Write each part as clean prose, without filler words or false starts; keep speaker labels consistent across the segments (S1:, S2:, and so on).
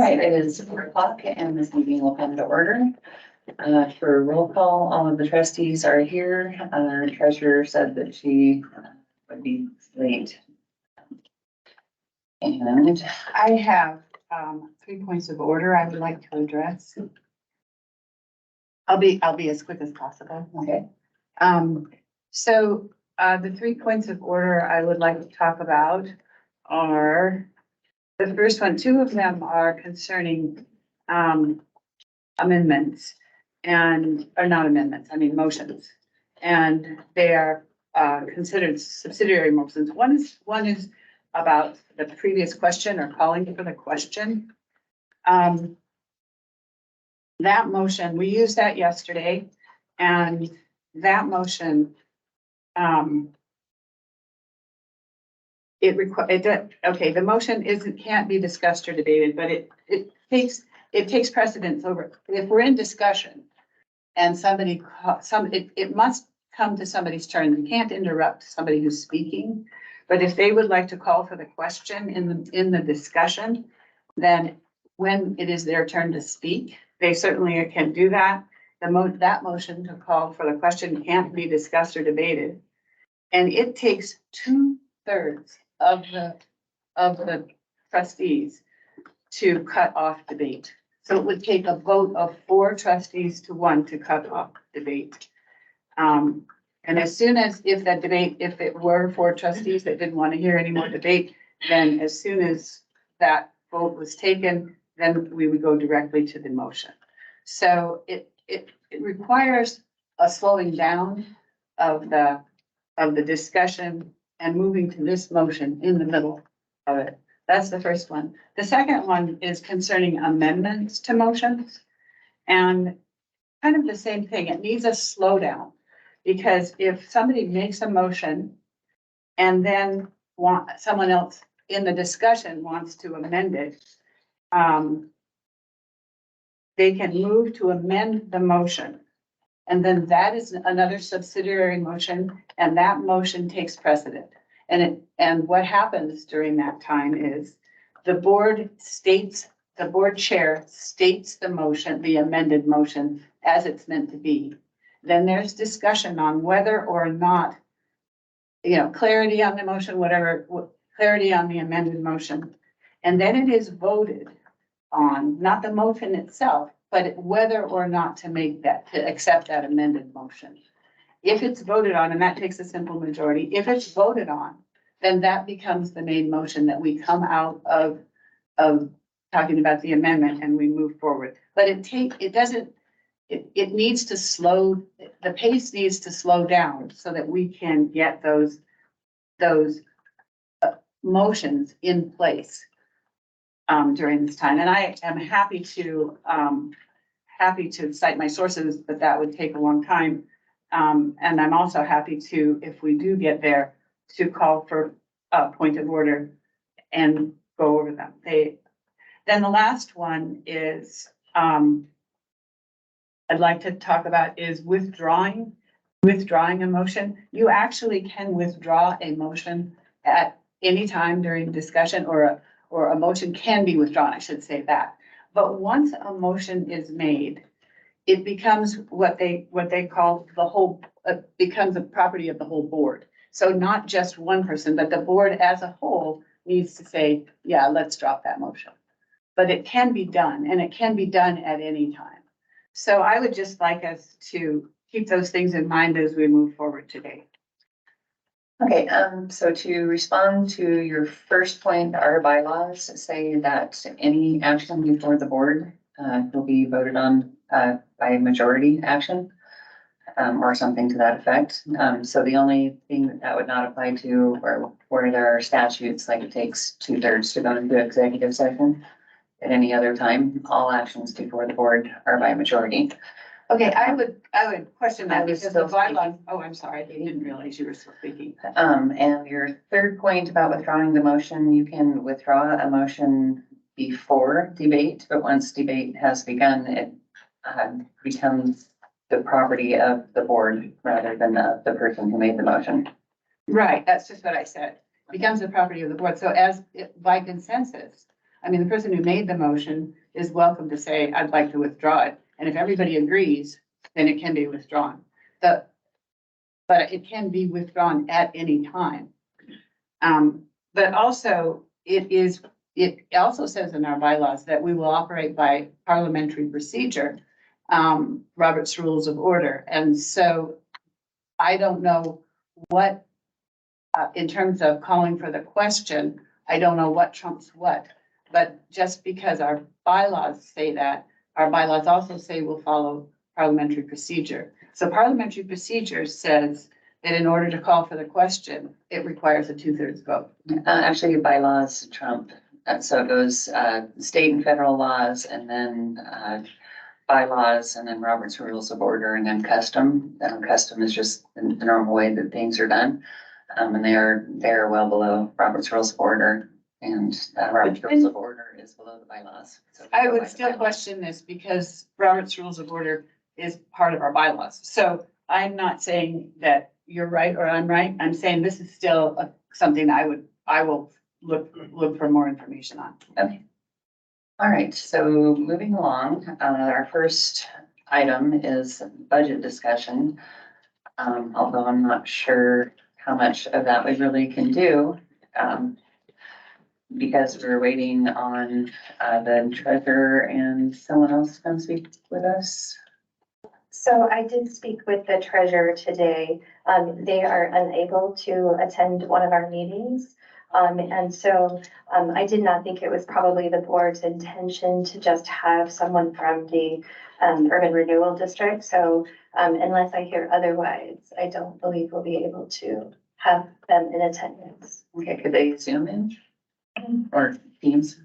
S1: Right, it is 4 o'clock and this meeting will come to order. For roll call, all of the trustees are here. Our treasurer said that she would be late. And
S2: I have 3 points of order I would like to address. I'll be as quick as possible.
S1: okay,
S2: So the 3 points of order I would like to talk about are, the first one, 2 of them are concerning amendments and, or not amendments, I mean motions. And they are considered subsidiary motions. One is about the previous question or calling for the question. That motion, we used that yesterday, and that motion, the motion can't be discussed or debated, but it takes precedence over, if we're in discussion and it must come to somebody's turn. You can't interrupt somebody who's speaking. But if they would like to call for the question in the discussion, then when it is their turn to speak, they certainly can do that. That motion to call for the question can't be discussed or debated. And it takes 2/3 of the trustees to cut off debate. So it would take a vote of 4 trustees to 1 to cut off debate. And as soon as, if it were 4 trustees that didn't want to hear any more debate, then as soon as that vote was taken, then we would go directly to the motion. So it requires a slowing down of the discussion and moving to this motion in the middle of it. That's the first one. The second one is concerning amendments to motions. And kind of the same thing, it needs a slowdown. Because if somebody makes a motion and then someone else in the discussion wants to amend it, they can move to amend the motion. And then that is another subsidiary motion, and that motion takes precedent. And what happens during that time is the board chair states the motion, the amended motion, as it's meant to be. Then there's discussion on whether or not, clarity on the motion, clarity on the amended motion. And then it is voted on, not the motion itself, but whether or not to accept that amended motion. If it's voted on, and that takes a simple majority, if it's voted on, then that becomes the main motion that we come out of talking about the amendment and we move forward. But it needs to slow, the pace needs to slow down so that we can get those motions in place during this time. And I am happy to cite my sources, but that would take a long time. And I'm also happy to, if we do get there, to call for a point of order and go over them. Then the last one is, I'd like to talk about is withdrawing a motion. You actually can withdraw a motion at any time during discussion, or a motion can be withdrawn, I should say that. But once a motion is made, it becomes what they call becomes a property of the whole board. So not just one person, but the board as a whole needs to say, yeah, let's drop that motion. But it can be done, and it can be done at any time. So I would just like us to keep those things in mind as we move forward today.
S1: okay, so to respond to your first point, our bylaws say that any action before the board will be voted on by majority action, or something to that effect. So the only thing that would not apply to, or where there are statutes, like it takes 2/3 to go into executive session. At any other time, all actions before the board are by majority.
S2: Okay, I would question that because the bylaws, I'm sorry, I didn't realize you were still speaking.
S1: And your third point about withdrawing the motion, you can withdraw a motion before debate, but once debate has begun, it becomes the property of the board rather than the person who made the motion.
S2: Right, that's just what I said. Becomes the property of the board. So by consensus, I mean, the person who made the motion is welcome to say, I'd like to withdraw it. And if everybody agrees, then it can be withdrawn. But it can be withdrawn at any time. But also it also says in our bylaws that we will operate by parliamentary procedure, Robert's Rules of Order. And so I don't know what, in terms of calling for the question, I don't know what trumps what. But just because our bylaws say that, our bylaws also say we'll follow parliamentary procedure. So parliamentary procedure says that in order to call for the question, it requires a 2/3 vote.
S1: Actually, bylaws trump. So it goes state and federal laws, and then bylaws, and then Robert's Rules of Order, and then custom. Custom is just the normal way that things are done. And they are well below Robert's Rules of Order, and Robert's Rules of Order is below the bylaws. So
S2: I would still question this because Robert's Rules of Order is part of our bylaws. So I'm not saying that you're right or I'm right. I'm saying this is still something I will look for more information on.
S1: Okay. All right, so moving along, our first item is budget discussion. Although I'm not sure how much of that we really can do, because we're waiting on the treasurer and someone else to come speak with us.
S3: So I did speak with the treasurer today. They are unable to attend one of our meetings. And so I did not think it was probably the board's intention to just have someone from the urban renewal district. So unless I hear otherwise, I don't believe we'll be able to have them in attendance.
S1: Okay, could they Zoom in or Teams?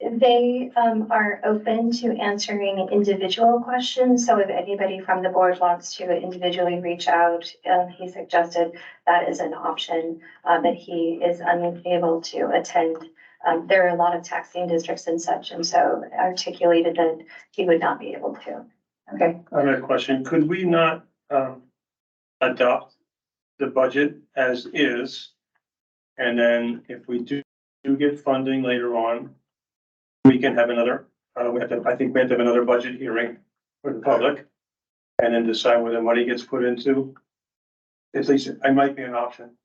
S3: They are open to answering individual questions. So if anybody from the board wants to individually reach out, he suggested that is an option, that he is unable to attend. There are a lot of taxing districts and such, and so articulated that he would not be able to.
S1: Okay.
S4: I have a question. Could we not adopt the budget as is? And then if we do get funding later on, we can have another, I think we have to have another budget hearing for the public. And then decide where the money gets put into. At least it might be an option.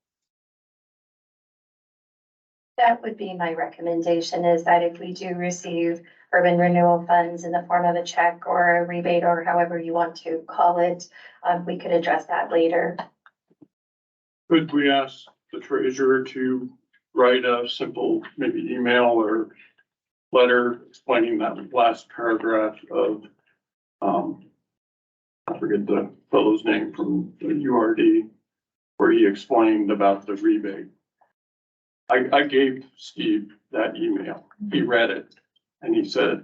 S3: That would be my recommendation, is that if we do receive urban renewal funds in the form of a check or a rebate or however you want to call it, we could address that later.
S5: Could we ask the treasurer to write a simple, maybe email or letter explaining that last paragraph of, I forget the fellow's name from the URD, where he explained about the rebate. I gave Steve that email. He read it and he said,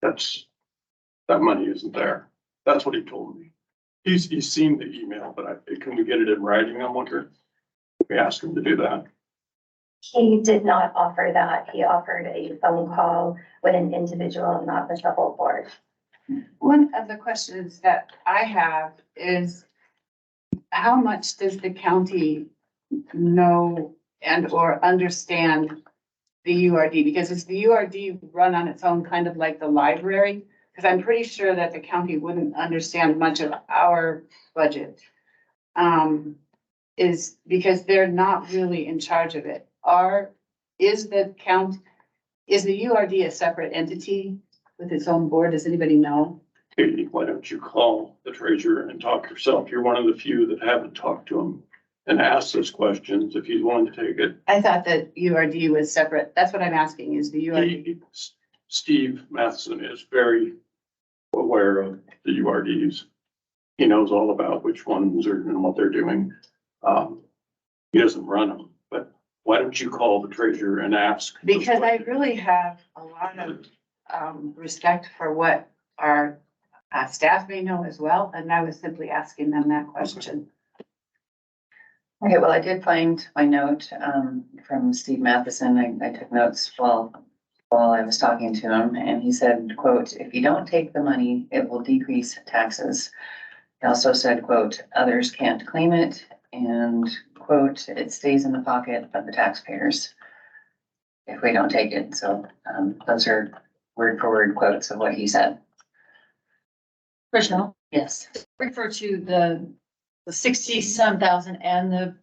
S5: that money isn't there. That's what he told me. He's seen the email, but can we get it in writing? I wonder. We asked him to do that.
S3: He did not offer that. He offered a phone call with an individual, not with the whole board.
S2: One of the questions that I have is how much does the county know and or understand the URD? Because is the URD run on its own, kind of like the library? Because I'm pretty sure that the county wouldn't understand much of our budget. Is because they're not really in charge of it. Is the URD a separate entity with its own board? Does anybody know?
S5: Hey, why don't you call the treasurer and talk yourself? You're one of the few that haven't talked to him and asked those questions if he's willing to take it.
S2: I thought that URD was separate. That's what I'm asking, is the URD.
S5: Steve Matheson is very aware of the URDs. He knows all about which ones are and what they're doing. He doesn't run them, but why don't you call the treasurer and ask?
S2: Because I really have a lot of respect for what our staff may know as well, and I was simply asking them that question.
S1: Okay, well, I did find my note from Steve Matheson. I took notes while I was talking to him, and he said, quote, "If you don't take the money, it will decrease taxes." He also said, quote, "Others can't claim it," and quote, "It stays in the pocket of the taxpayers." if we don't take it. So, those are word for word quotes of what he said.
S6: Rochelle,
S1: Yes.
S6: refer to the 60 some thousand and the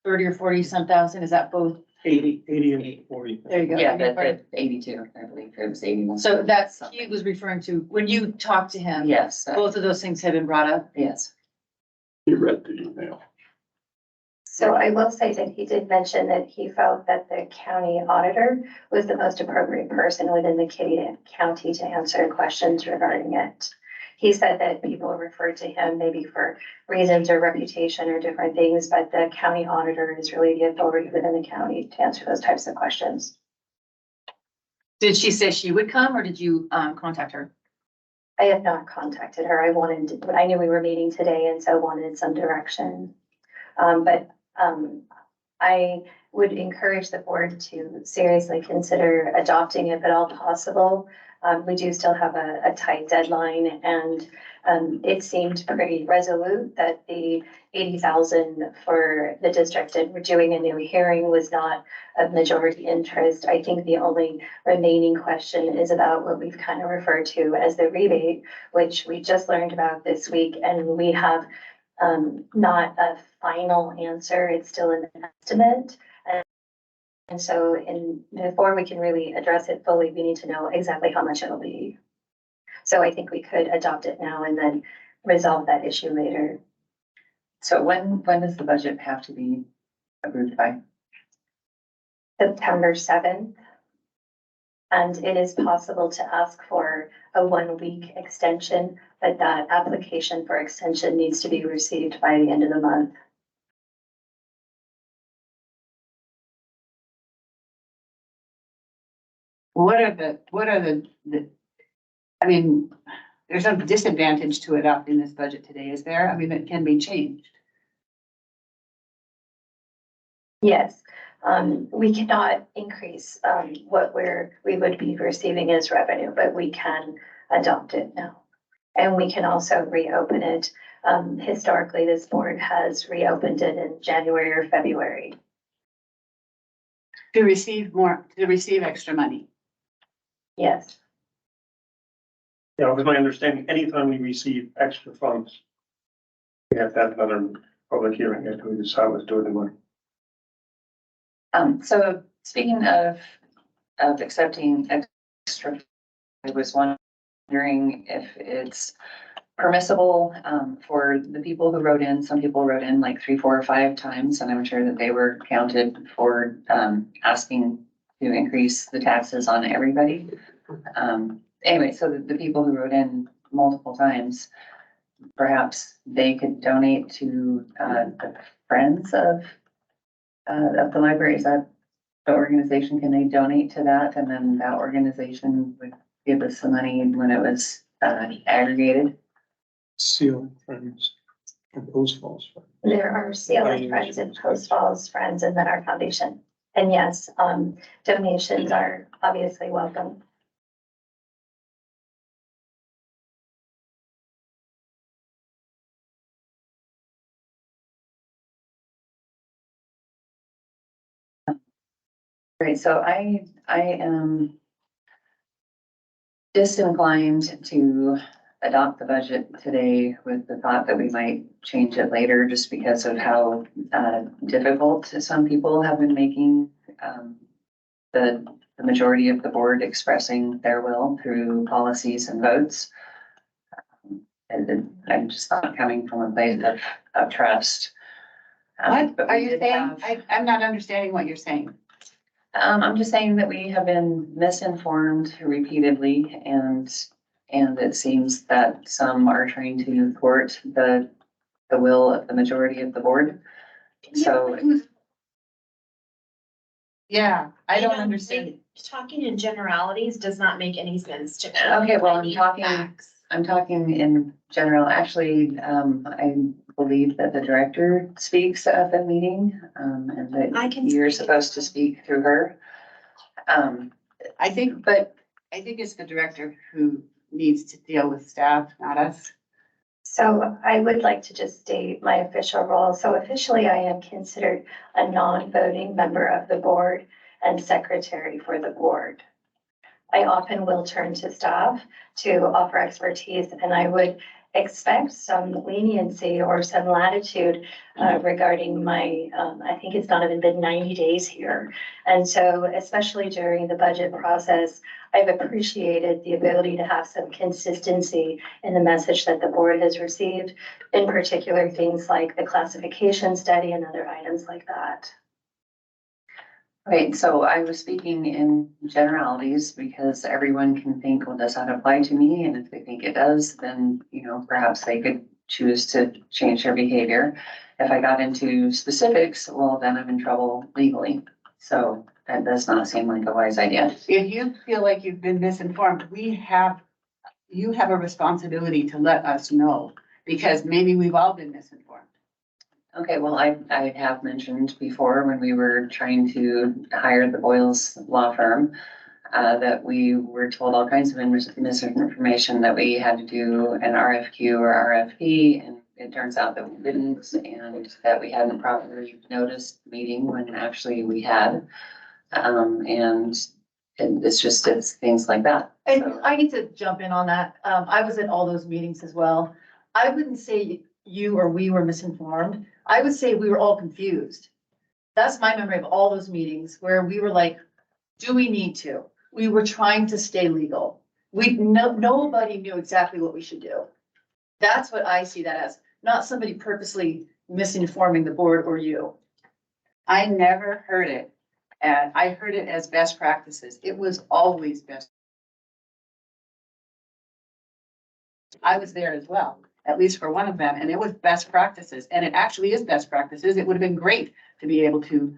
S6: 30 or 40 some thousand, is that both?
S4: 80 and 40.
S6: There you go.
S1: Yeah, but 82, I believe it was 81.
S6: So that's, he was referring to, when you talked to him,
S1: Yes,
S6: both of those things had been brought up.
S1: yes.
S5: He read the email.
S3: So I will say that he did mention that he felt that the county auditor was the most appropriate person within the county to answer questions regarding it. He said that people referred to him maybe for reasons or reputation or different things, but the county auditor is really the authority within the county to answer those types of questions.
S6: Did she say she would come or did you contact her?
S3: I have not contacted her. I knew we were meeting today and so wanted some direction. I would encourage the board to seriously consider adopting if at all possible. We do still have a tight deadline and it seemed pretty resolute that the 80,000 for the district and we're doing a new hearing was not of majority interest. I think the only remaining question is about what we've kind of referred to as the rebate, which we just learned about this week, and we have not a final answer. It's still an estimate. And so before we can really address it fully, we need to know exactly how much it'll be. So I think we could adopt it now and then resolve that issue later.
S1: So when does the budget have to be approved by?
S3: September 7th. And it is possible to ask for a 1-week extension, but that application for extension needs to be received by the end of the month.
S2: What are the, I mean, there's no disadvantage to adopting this budget today, is there? I mean, it can be changed.
S3: Yes, we cannot increase what we would be receiving as revenue, but we can adopt it now. And we can also reopen it. Historically, this board has reopened it in January or February.
S2: To receive extra money.
S3: Yes,
S4: Yeah, it was my understanding, anytime we receive extra funds, we have to have another public hearing after we decide what to do with the money.
S1: So speaking of accepting extra, I was wondering if it's permissible, for the people who wrote in. Some people wrote in like 3, 4, or 5 times, and I'm sure that they were counted for, asking to increase the taxes on everybody. Anyway, so the people who wrote in multiple times, perhaps they could donate to, the Friends of the library. Is that the organization? Can they donate to that? And then that organization would give us the money when it was, aggregated?
S4: Seal Friends and Post Falls.
S3: there are CLF Friends and Post Falls Friends and then our foundation. And yes, donations are obviously welcome.
S1: Right, so I am disinclined to adopt the budget today with the thought that we might change it later just because of how difficult some people have been making the majority of the board expressing their will through policies and votes. And I'm just not coming from a place of trust.
S2: What
S1: But
S2: are
S1: we
S2: you
S1: did
S2: saying?
S1: have-
S2: I'm not understanding what you're saying.
S1: I'm just saying that we have been misinformed repeatedly and it seems that some are trying to thwart the will of the majority of the board. So,
S2: Yeah, I don't
S7: think
S2: understand.
S7: Talking in generalities does not make any sense to me.
S1: okay, well,
S7: I
S1: I'm
S7: need
S1: talking
S7: facts.
S1: in general. Actually, I believe that the director speaks at the meeting, and
S7: I
S1: that
S7: can
S1: you're
S7: speak.
S1: supposed to speak through her.
S2: I think it's the director who needs to deal with staff, not us.
S3: So I would like to just state my official role. So officially, I am considered a non-voting member of the board. and secretary for the board. I often will turn to staff to offer expertise, and I would expect some leniency or some latitude regarding my, I think it's not even been 90 days here. And so, especially during the budget process, I've appreciated the ability to have some consistency in the message that the board has received, in particular things like the classification study and other items like that.
S1: Okay, so I was speaking in generalities because everyone can think, well, does that apply to me? And if they think it does, then, perhaps they could choose to change their behavior. If I got into specifics, well, then I'm in trouble legally. So that does not seem like a wise idea.
S2: If you feel like you've been misinformed, you have a responsibility to let us know, because maybe we've all been misinformed.
S1: Okay, well, I have mentioned before when we were trying to hire the Boyles law firm, that we were told all kinds of misinformation, that we had to do an RFQ or RFP, and it turns out that we didn't, and that we hadn't properly noticed the meeting when actually we had. It's things like that.
S6: And
S1: So-
S6: I need to jump in on that. I was at all those meetings as well. I wouldn't say you or we were misinformed. I would say we were all confused. That's my memory of all those meetings where we were like, do we need to? We were trying to stay legal. Nobody knew exactly what we should do. That's what I see that as, not somebody purposely misinforming the board or you.
S2: I never heard it. And I heard it as best practices. It was always best. I was there as well, at least for one of them, and it was best practices. And it actually is best practices. It would have been great to be able to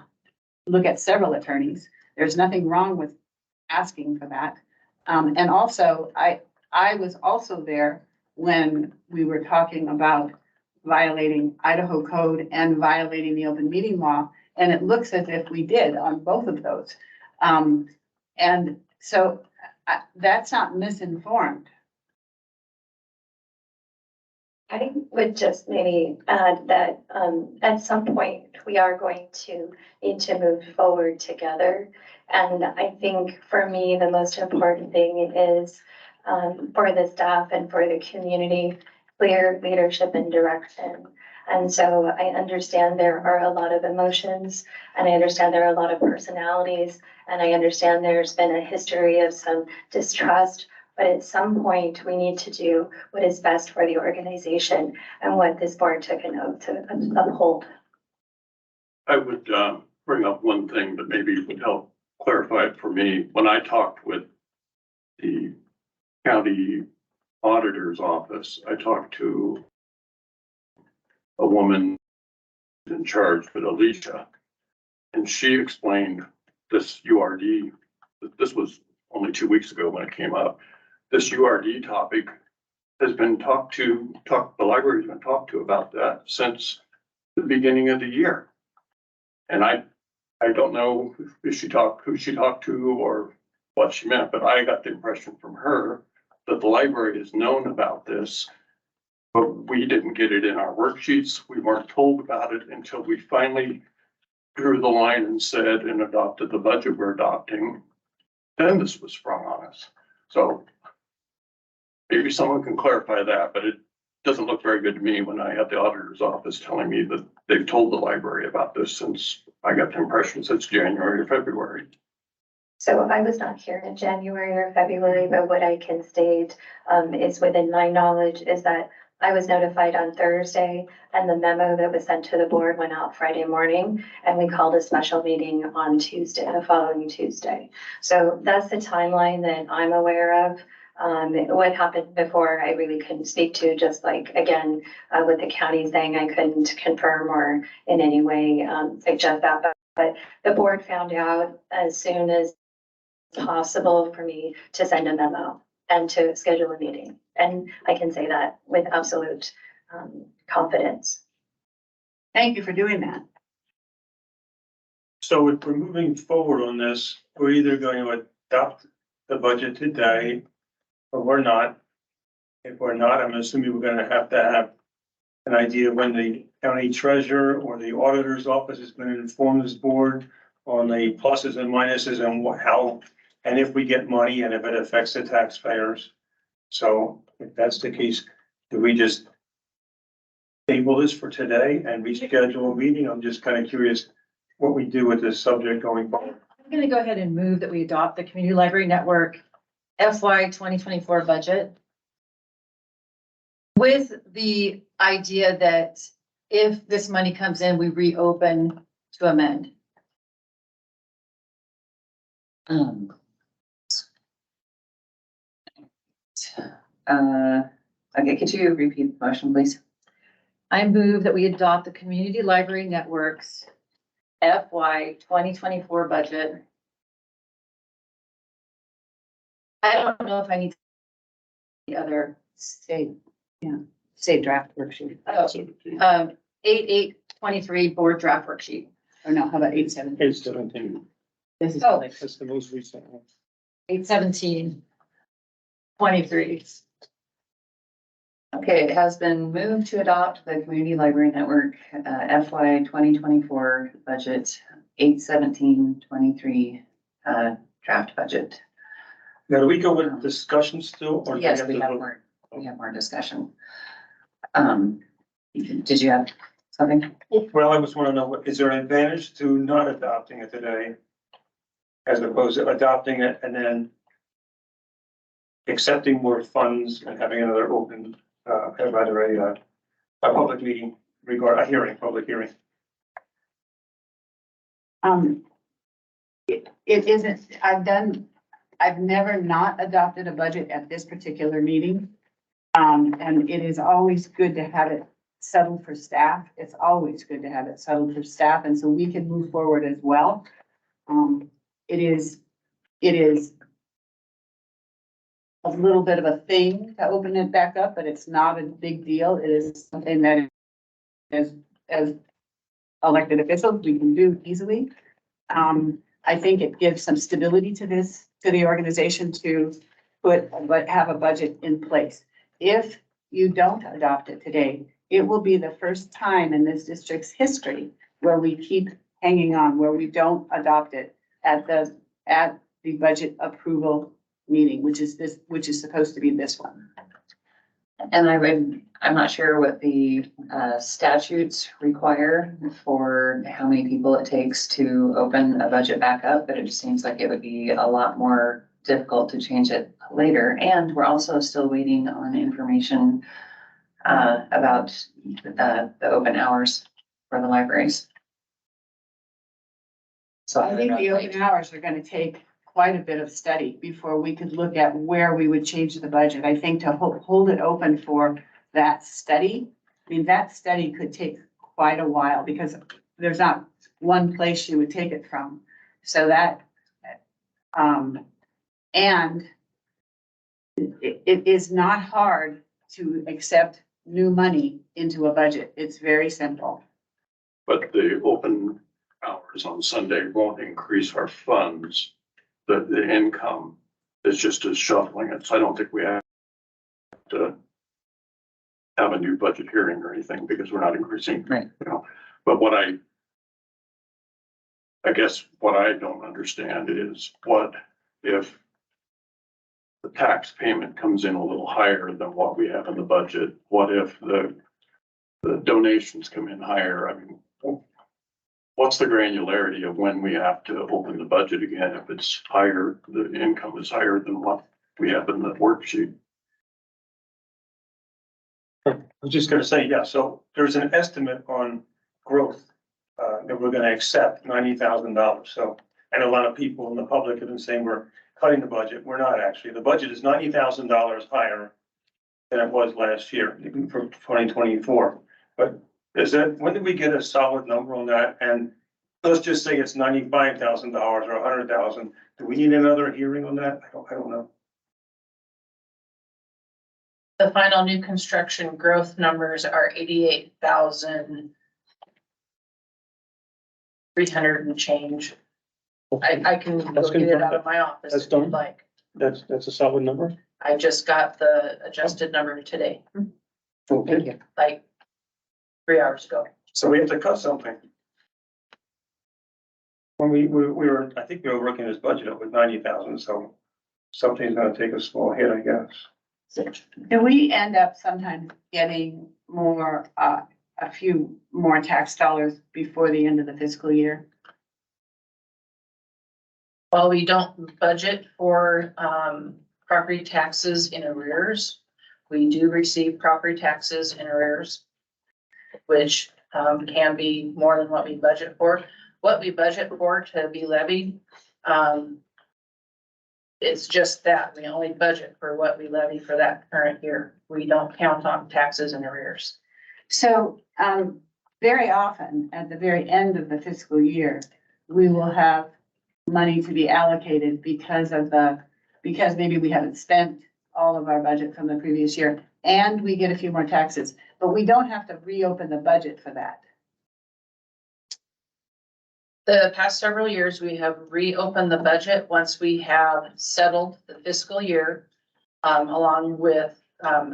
S2: look at several attorneys. There's nothing wrong with asking for that. And also, I was also there when we were talking about violating Idaho code and violating the open meeting law. And it looks as if we did on both of those. And so that's not misinformed.
S3: I would just maybe add that at some point, we are going to need to move forward together. And I think for me, the most important thing is for the staff and for the community, clear leadership and direction. And so I understand there are a lot of emotions, and I understand there are a lot of personalities, and I understand there's been a history of some distrust. But at some point, we need to do what is best for the organization and what this board took an oath to uphold.
S5: I would bring up one thing that maybe would help clarify it for me. When I talked with the county auditor's office, I talked to a woman in charge, but Alicia, and she explained this URD. This was only 2 weeks ago when it came up. This URD topic has been the library's been talked to about that since the beginning of the year. And I don't know who she talked to or what she meant, but I got the impression from her that the library has known about this, but we didn't get it in our worksheets. We weren't told about it until we finally drew the line and said and adopted the budget we're adopting. Then this was sprung on us. So maybe someone can clarify that, but it doesn't look very good to me when I have the auditor's office telling me that they've told the library about this since I got the impression since January or February.
S3: So I was not here in January or February, but what I can state is within my knowledge is that I was notified on Thursday, and the memo that was sent to the board went out Friday morning, and we called a special meeting on Tuesday, the following Tuesday. So that's the timeline that I'm aware of. What happened before, I really couldn't speak to, just like, again, with the county saying I couldn't confirm or in any way suggest that. But the board found out as soon as possible for me to send a memo and to schedule a meeting. And I can say that with absolute confidence.
S2: Thank you for doing that.
S4: So if we're moving forward on this, we're either going to adopt the budget today or we're not. If we're not, I'm assuming we're going to have an idea when the county treasurer or the auditor's office is going to inform this board on the pluses and minuses and how, and if we get money and if it affects the taxpayers. So if that's the case, do we just table this for today and reschedule a meeting? I'm just kind of curious what we do with this subject going forward.
S6: I'm gonna go ahead and move that we adopt the Community Library Network FY 2024 budget with the idea that if this money comes in, we reopen to amend.
S1: Okay, could you repeat the motion, please?
S6: I move that we adopt the Community Library Network's FY 2024 budget. I don't know if I need the other,
S2: Say, yeah, say draft worksheet.
S6: oh, 8/8/23 board draft worksheet.
S2: Or no, how about 8/7?
S4: Page 17,
S2: This is.
S6: Oh.
S4: that's the most recent one.
S6: 8/17/23.
S1: Okay, it has been moved to adopt the Community Library Network FY 2024 budget, 8/17/23 draft budget.
S4: Now, do we go with discussion still? Or do
S1: Yes,
S4: to
S1: we have
S4: vote?
S1: more, we have more discussion. Did you have something?
S4: Well, I just want to know, is there an advantage to not adopting it today? As opposed to adopting it and then accepting more funds and having another open, rather a public meeting public hearing.
S2: It isn't, I've never not adopted a budget at this particular meeting. And it is always good to have it settled for staff. It's always good to have it settled for staff, and so we can move forward as well. It is a little bit of a thing to open it back up, but it's not a big deal. It is something that as elected officials, we can do easily. I think it gives some stability to the organization to have a budget in place. If you don't adopt it today, it will be the first time in this district's history where we keep hanging on, where we don't adopt it at the budget approval meeting, which is supposed to be this one.
S1: And I'm not sure what the statutes require for how many people it takes to open a budget back up, but it just seems like it would be a lot more difficult to change it later. And we're also still waiting on information about the open hours for the libraries. So
S2: I think the open hours are gonna take quite a bit of study before we could look at where we would change the budget. I think to hold it open for that study, I mean, that study could take quite a while because there's not one place you would take it from. So that, and it is not hard to accept new money into a budget. It's very simple.
S5: But the open hours on Sunday won't increase our funds. The income is just as shuffling it. So I don't think we have to have a new budget hearing or anything because we're not increasing.
S1: Right.
S5: You know, but I guess what I don't understand is what if the tax payment comes in a little higher than what we have in the budget? What if the donations come in higher? I mean, what's the granularity of when we have to open the budget again? If it's higher, the income is higher than what we have in the worksheet.
S4: I was just gonna say, yeah, so there's an estimate on growth that we're gonna accept $90,000. So, and a lot of people in the public have been saying we're cutting the budget. We're not actually. The budget is $90,000 higher than it was last year for 2024. But when did we get a solid number on that? And let's just say it's $95,000 or $100,000. Do we need another hearing on that? I don't know.
S8: The final new construction growth numbers are 88,300 and change. I can go
S4: That's
S8: get it
S4: confirmed.
S8: out of my office
S4: That's
S8: if you'd
S4: done?
S8: like.
S4: That's a solid number?
S8: I just got the adjusted number today,
S4: Okay.
S8: like 3 hours ago.
S4: So we have to cut something. When we were, I think we were working this budget up with 90,000, so something's gonna take a small hit, I guess.
S2: Do we end up sometimes getting more, a few more tax dollars before the end of the fiscal year?
S8: While we don't budget for, property taxes in arrears, we do receive property taxes in arrears, which, can be more than what we budget for. What we budget for to be levied, it's just that, we only budget for what we levy for that current year. We don't count on taxes in arrears.
S2: So, very often, at the very end of the fiscal year, we will have money to be allocated because maybe we haven't spent all of our budget from the previous year, and we get a few more taxes, but we don't have to reopen the budget for that.
S8: The past several years, we have reopened the budget once we have settled the fiscal year, along with,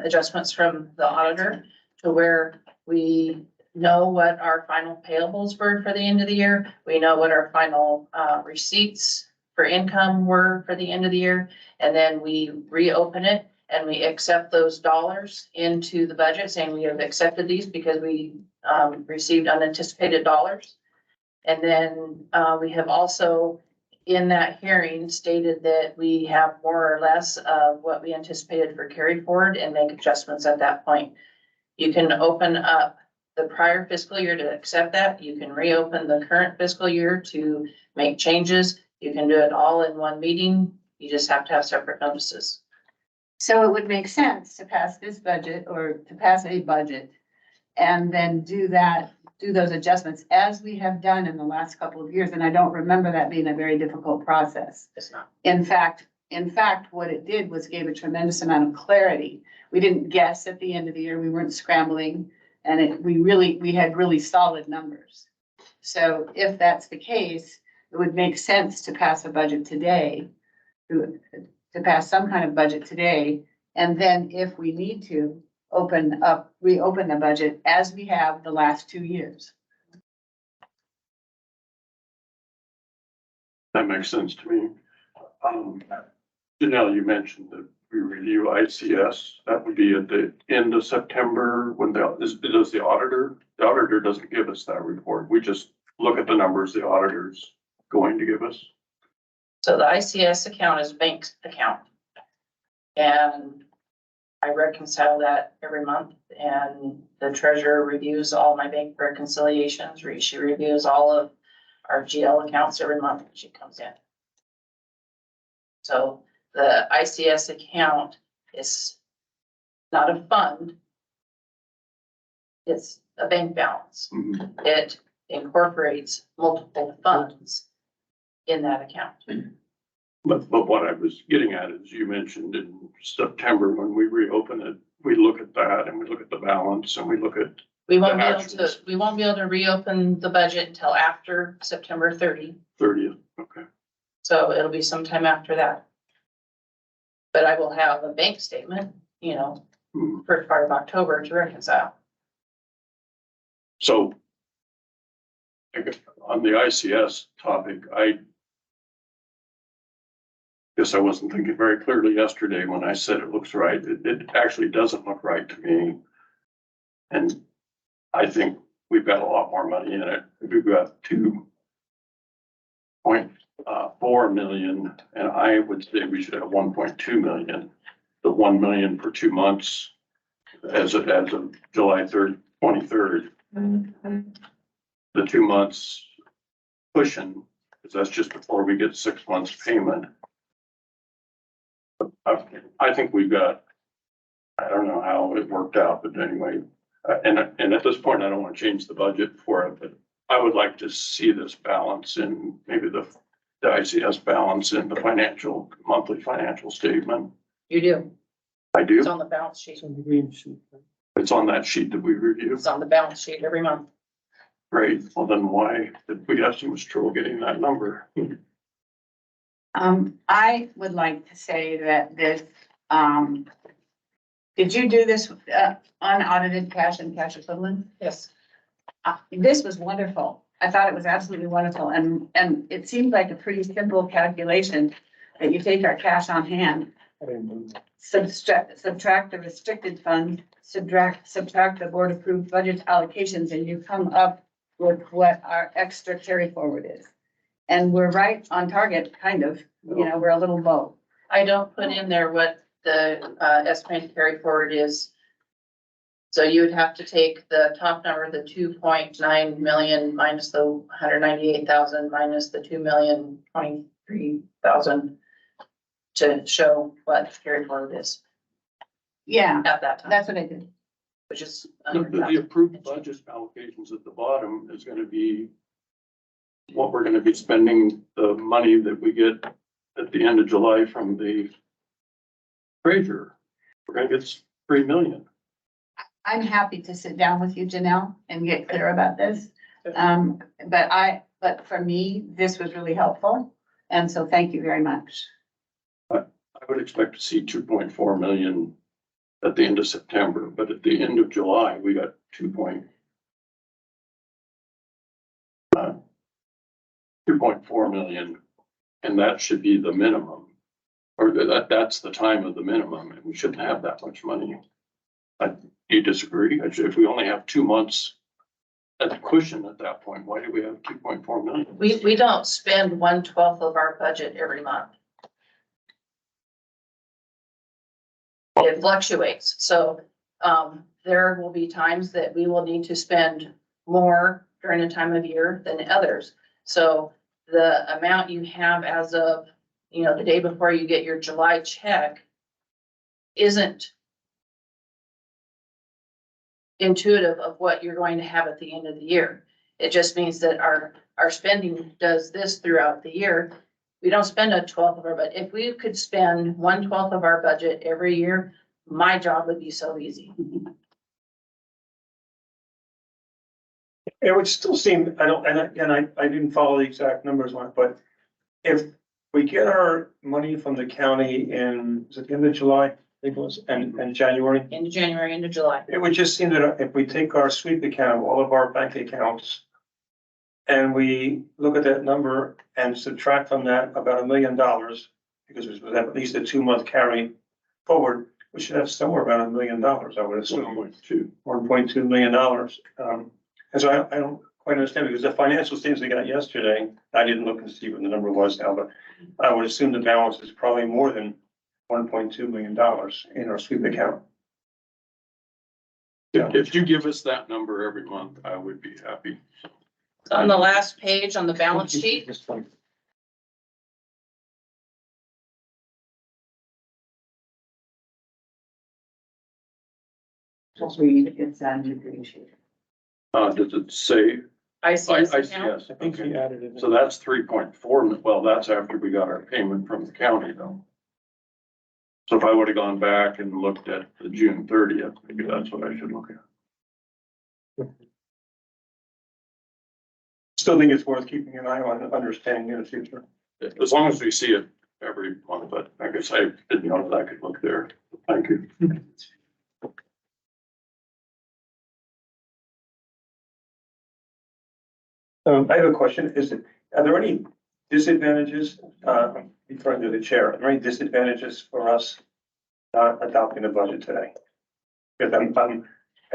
S8: adjustments from the auditor to where we know what our final payables were for the end of the year. We know what our final, receipts for income were for the end of the year. And then we reopen it and we accept those dollars into the budget, saying we have accepted these because we, received unanticipated dollars. And then, we have also, in that hearing, stated that we have more or less of what we anticipated for carry forward and make adjustments at that point. You can open up the prior fiscal year to accept that. You can reopen the current fiscal year to make changes. You can do it all in one meeting. You just have to have separate notices.
S2: So it would make sense to pass this budget or to pass a budget and then do those adjustments as we have done in the last couple of years. And I don't remember that being a very difficult process.
S8: It's not.
S2: In fact, what it did was gave a tremendous amount of clarity. We didn't guess at the end of the year. We weren't scrambling, and we had really solid numbers. So if that's the case, it would make sense to pass a budget today, to pass some kind of budget today. And then if we need to, reopen the budget as we have the last 2 years.
S5: That makes sense to me. Janelle, you mentioned that we review ICS. That would be at the end of September when does the auditor doesn't give us that report. We just look at the numbers the auditor's going to give us.
S8: So the ICS account is a bank account. And I reconcile that every month, and the treasurer reviews all my bank reconciliations. She reviews all of our GL accounts every month when she comes in. So the ICS account is not a fund. It's a bank balance.
S5: Mhm.
S8: It incorporates multiple funds in that account.
S5: But what I was getting at is you mentioned in September, when we reopen it, we look at that and we look at the balance and we look at,
S8: We won't be able
S5: The
S8: to,
S5: actuals.
S8: we won't be able to reopen the budget until after September 30.
S5: 30th. Okay.
S8: So it'll be sometime after that. But I will have a bank statement,
S5: Mhm.
S8: first part of October to reconcile.
S5: So I guess on the ICS topic, I guess I wasn't thinking very clearly yesterday when I said it looks right. It actually doesn't look right to me. And I think we've got a lot more money in it. We've got 2.4 million, and I would say we should have 1.2 million. The 1 million for 2 months as of July 3rd, 23rd. The 2 months cushion, because that's just before we get 6 months payment. I think we've got, I don't know how it worked out, but anyway, and at this point, I don't want to change the budget for it, but I would like to see this balance in maybe the ICS balance in the monthly financial statement.
S8: You do.
S5: I
S8: It's
S5: do.
S8: on the balance sheet.
S5: It's on that sheet that we review.
S8: It's on the balance sheet every month.
S5: Great. Well, then why did we have so much trouble getting that number?
S2: I would like to say that this, did you do this, unaudited cash and cash equivalent?
S8: Yes.
S2: This was wonderful. I thought it was absolutely wonderful, and it seemed like a pretty simple calculation that you take our cash on hand, subtract the restricted fund, subtract the board approved budget allocations, and you come up with what our extra carry forward is. And we're right on target, kind of, you know, we're a little low.
S8: I don't put in there what the estimated carry forward is. So you would have to take the top number, the 2.9 million minus the 198,000 minus the 2,023,000 to show what carry forward is
S2: Yeah,
S8: at that time,
S2: that's what I did.
S8: which is.
S5: The approved budget allocations at the bottom is gonna be what we're gonna be spending the money that we get at the end of July from the treasurer. We're gonna get 3 million.
S2: I'm happy to sit down with you, Janelle, and get clear about this. But for me, this was really helpful. And so thank you very much.
S5: I would expect to see 2.4 million at the end of September, but at the end of July, we got 2.4 million, and that should be the minimum. Or that's the time of the minimum, and we shouldn't have that much money. Do you disagree? If we only have 2 months at a cushion at that point, why do we have 2.4 million?
S8: We don't spend 1/12 of our budget every month. It fluctuates, so, there will be times that we will need to spend more during a time of year than others. So the amount you have as of, you know, the day before you get your July check isn't intuitive of what you're going to have at the end of the year. It just means that our spending does this throughout the year. We don't spend 1/12 of our budget. If we could spend 1/12 of our budget every year, my job would be so easy.
S4: It would still seem, I didn't follow the exact numbers on it, but if we get our money from the county in, is it the end of July, I think it was, and January?
S8: Into January, into July.
S4: It would just seem that if we take our sweep account, all of our bank accounts, and we look at that number and subtract from that about $1 million, because we have at least a 2-month carry forward, we should have somewhere around $1 million, I would assume. $1.2 million. And so I don't quite understand, because the financial statements we got yesterday, I didn't look and see what the number was now, but I would assume the balance is probably more than $1.2 million in our sweep account.
S5: If you give us that number every month, I would be happy.
S8: On the last page on the balance sheet,
S2: Just read, it's on your green sheet.
S5: Does it say?
S8: ICS account.
S5: ICS,
S4: I think
S5: okay.
S4: we added it.
S5: So that's 3.4, well, that's after we got our payment from the county though. So if I would have gone back and looked at the June 30th, maybe that's what I should look at.
S4: Still think it's worth keeping an eye on, understanding in the future.
S5: As long as we see it every month, but I guess I didn't know that I could look there. Thank you.
S4: I have a question. Are there any disadvantages, referring to the chair, are there any disadvantages for us not adopting the budget today? Because I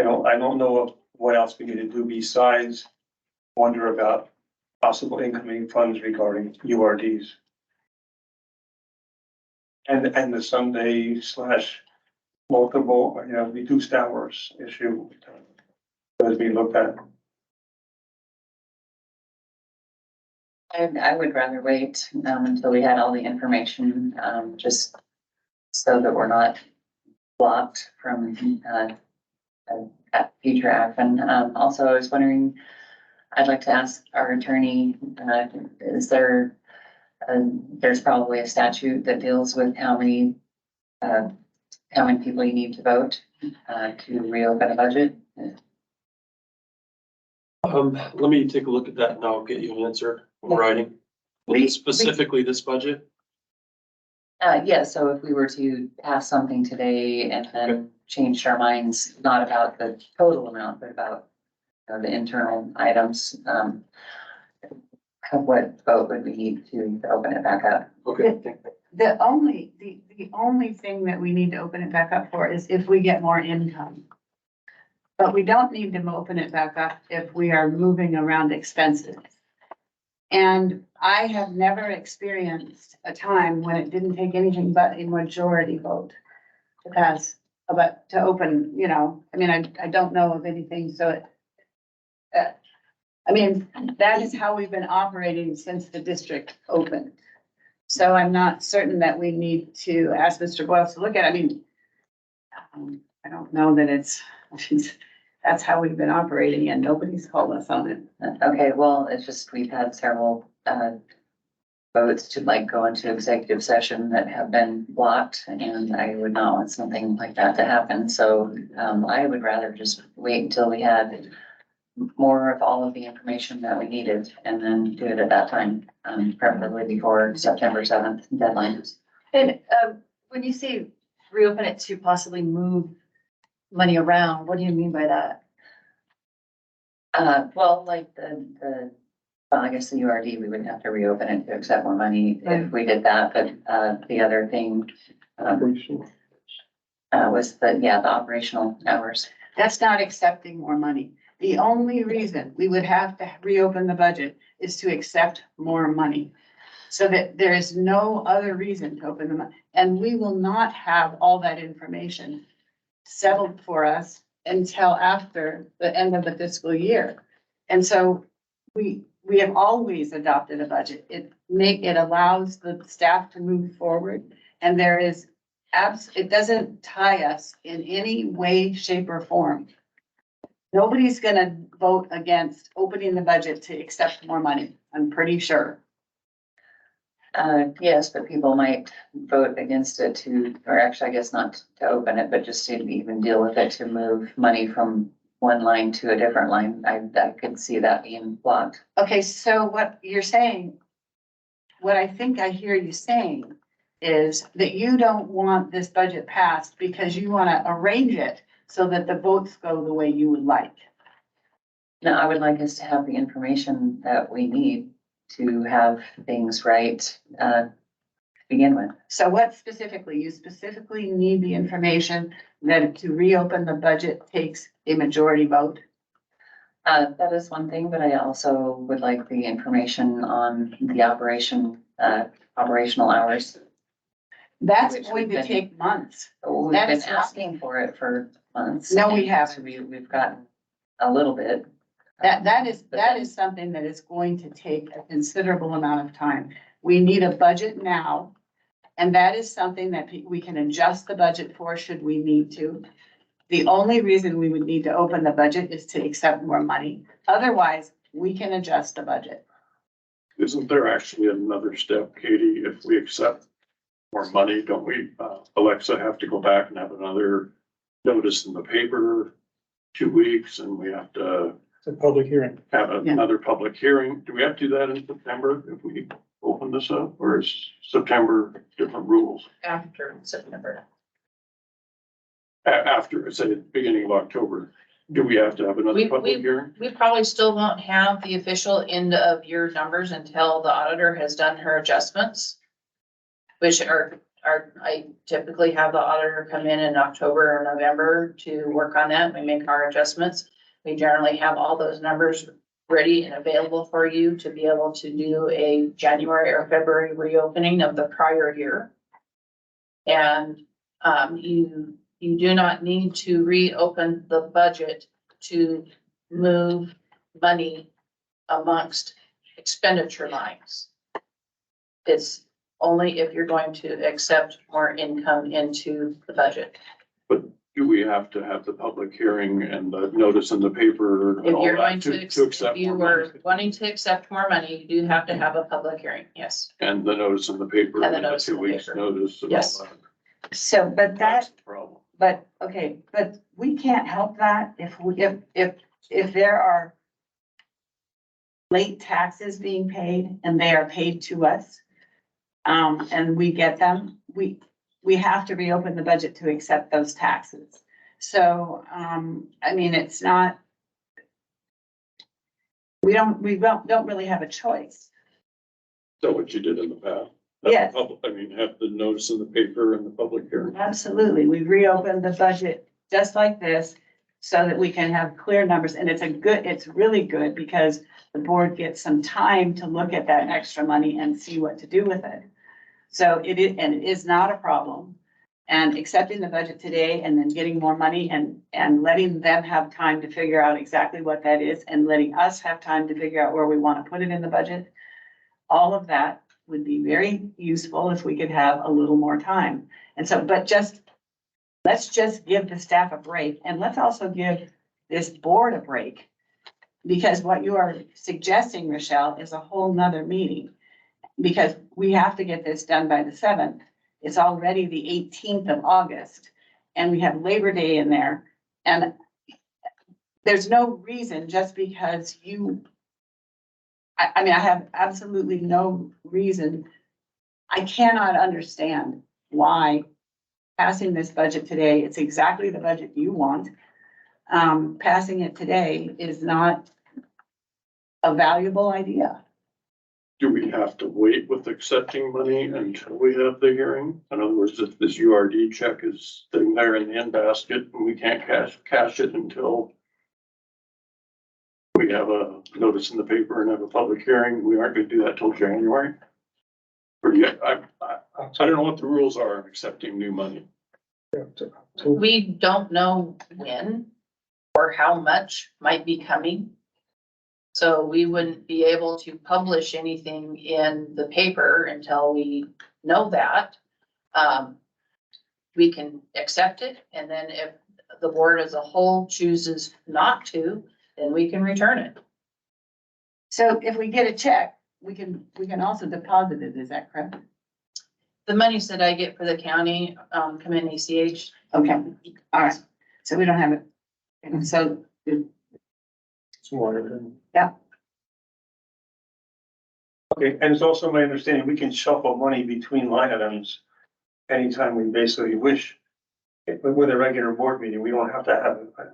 S4: don't know of what else we need to do besides wonder about possible incoming funds regarding URDs. And the Sunday / multiple, reduced hours issue as we looked at.
S1: I would rather wait until we had all the information, just so that we're not blocked from future action. Also, I was wondering, I'd like to ask our attorney, is there, there's probably a statute that deals with how many people you need to vote to reopen a budget?
S9: Let me take a look at that and I'll get you an answer in writing. Specifically this budget?
S1: Yeah, so if we were to pass something today and then changed our minds, not about the total amount, but about the internal items, what vote would we need to open it back up?
S9: Okay.
S2: The only thing that we need to open it back up for is if we get more income. But we don't need to open it back up if we are moving around expenses. And I have never experienced a time when it didn't take anything but a majority vote to pass, but to open, you know, I mean, I don't know of anything, so it, I mean, that is how we've been operating since the district opened. So I'm not certain that we need to ask Mr. Boyles to look at it. I mean, I don't know that that's how we've been operating and nobody's called us on it.
S1: Okay, well, it's just, we've had several, votes to like go into executive session that have been blocked, and I would not want something like that to happen. So, I would rather just wait until we had more of all of the information that we needed and then do it at that time, preferably before September 7th deadline.
S6: And, when you say reopen it to possibly move money around, what do you mean by that?
S1: Well, like well, I guess the URD, we would have to reopen it to accept more money if we did that, but, the other thing, was the operational hours.
S2: That's not accepting more money. The only reason we would have to reopen the budget is to accept more money. So that there is no other reason to open them, and we will not have all that information settled for us until after the end of the fiscal year. And so we have always adopted a budget. It allows the staff to move forward, and there is it doesn't tie us in any way, shape, or form. Nobody's gonna vote against opening the budget to accept more money, I'm pretty sure.
S1: Yes, but people might vote against it or actually, I guess not to open it, but just to even deal with it, to move money from one line to a different line. I could see that being blocked.
S2: Okay, so what you're saying, what I think I hear you saying is that you don't want this budget passed because you wanna arrange it so that the votes go the way you would like.
S1: No, I would like us to have the information that we need to have things right, to begin with.
S2: So what specifically? You specifically need the information that to reopen the budget takes a majority vote?
S1: That is one thing, but I also would like the information on the operational hours.
S2: That's
S1: Which
S2: going
S1: we've
S2: to
S1: been-
S2: take months.
S1: We've
S2: That
S1: been
S2: is not-
S1: asking for it for months.
S2: No, we
S1: and
S2: haven't.
S1: We've gotten a little bit.
S2: That is something that is going to take a considerable amount of time. We need a budget now. And that is something that we can adjust the budget for should we need to. The only reason we would need to open the budget is to accept more money. Otherwise, we can adjust the budget.
S5: Isn't there actually another step, Katie, if we accept more money, don't we, Alexa, have to go back and have another notice in the paper 2 weeks, and we have to
S4: It's a public hearing.
S5: have another public hearing? Do we have to do that in September if we open this up, or is September different rules?
S8: After September.
S5: After, say, the beginning of October, do we have to have another
S8: We-
S5: public hearing?
S8: We probably still won't have the official end of year numbers until the auditor has done her adjustments. Which I typically have the auditor come in October or November to work on that. We make our adjustments. We generally have all those numbers ready and available for you to be able to do a January or February reopening of the prior year. And, you do not need to reopen the budget to move money amongst expenditure lines. It's only if you're going to accept more income into the budget.
S5: But do we have to have the public hearing and the notice in the paper? and
S8: If
S5: all
S8: you're
S5: that
S8: going to, if
S5: accept
S8: you
S5: more
S8: were
S5: money?
S8: wanting to accept more money, you do have to have a public hearing, yes.
S5: And the notice in the paper.
S8: And the notice in
S5: 2
S8: the
S5: weeks
S8: paper.
S5: notice. and all
S8: Yes.
S5: that.
S2: So, but
S5: That's the problem.
S2: but we can't help that if there are late taxes being paid and they are paid to us, and we get them, we have to reopen the budget to accept those taxes. So, I mean, it's not, we don't really have a choice.
S5: that what you did in the past? Have the
S2: Yes.
S5: I mean, have the notice in the paper and the public hearing.
S2: Absolutely. We reopened the budget just like this so that we can have clear numbers. And it's really good because the board gets some time to look at that extra money and see what to do with it. So it is not a problem. And accepting the budget today and then getting more money and letting them have time to figure out exactly what that is and letting us have time to figure out where we want to put it in the budget. All of that would be very useful if we could have a little more time. And so, let's just give the staff a break and let's also give this board a break. Because what you are suggesting, Rochelle, is a whole nother meeting. Because we have to get this done by the 7th. It's already the 18th of August and we have Labor Day in there. And there's no reason just because I mean, I have absolutely no reason. I cannot understand why passing this budget today, it's exactly the budget you want. Passing it today is not a valuable idea.
S5: Do we have to wait with accepting money until we have the hearing? In other words, if this URD check is sitting there in the end basket and we can't cash it until we have a notice in the paper and have a public hearing, we aren't gonna do that till January? Or yet, I don't know what the rules are on accepting new money.
S8: We don't know when or how much might be coming. So we wouldn't be able to publish anything in the paper until we know that. We can accept it, and then if the board as a whole chooses not to, then we can return it.
S2: So if we get a check, we can also deposit it, is that correct?
S8: The monies that I get for the county, come in ACH.
S2: Okay, all right, so we don't have it. And so, yeah,
S4: Okay, and it's also my understanding, we can shuffle money between line items anytime we basically wish. With a regular board meeting, we don't have to have a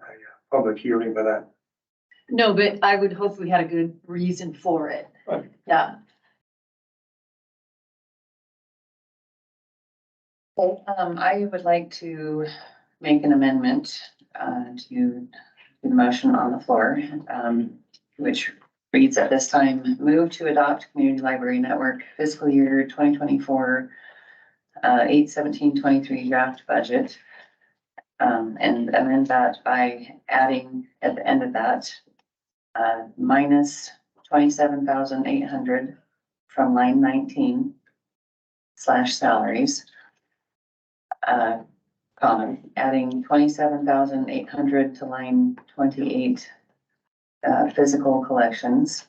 S4: public hearing for that.
S6: No, but I would hope we had a good reason for it.
S4: Right.
S6: Yeah.
S1: Okay, I would like to make an amendment, to the motion on the floor, which reads at this time, move to adopt Community Library Network fiscal year 2024, 8/17/23 draft budget. And amend that by adding at the end of that, minus 27,800 from line 19 / salaries. Comma, adding 27,800 to line 28, physical collections.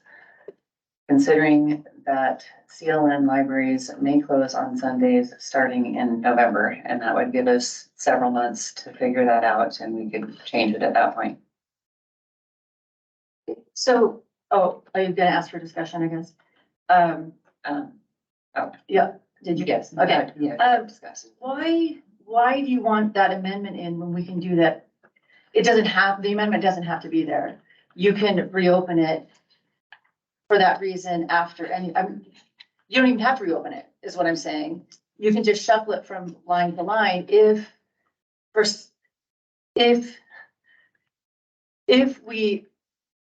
S1: Considering that CLN libraries may close on Sundays starting in November, and that would give us several months to figure that out, and we could change it at that point.
S6: So, are you gonna ask for discussion, I guess? Yeah, did you?
S1: Yes.
S6: Okay.
S1: Yeah, discuss.
S6: Why do you want that amendment in when we can do that? The amendment doesn't have to be there. You can reopen it for that reason after you don't even have to reopen it, is what I'm saying. You can just shuffle it from line to line if we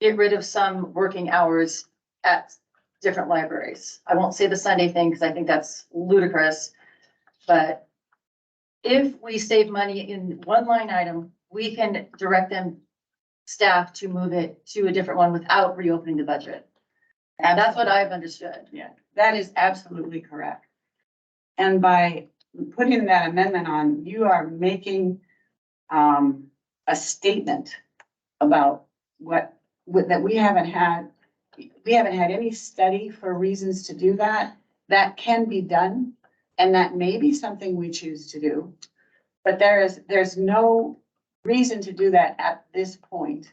S6: get rid of some working hours at different libraries. I won't say the Sunday thing because I think that's ludicrous, but if we save money in one line item, we can direct staff to move it to a different one without reopening the budget. And that's what I've understood.
S2: yeah, that is absolutely correct. And by putting that amendment on, you are making a statement about that we haven't had any study for reasons to do that. That can be done, and that may be something we choose to do. But there's no reason to do that at this point.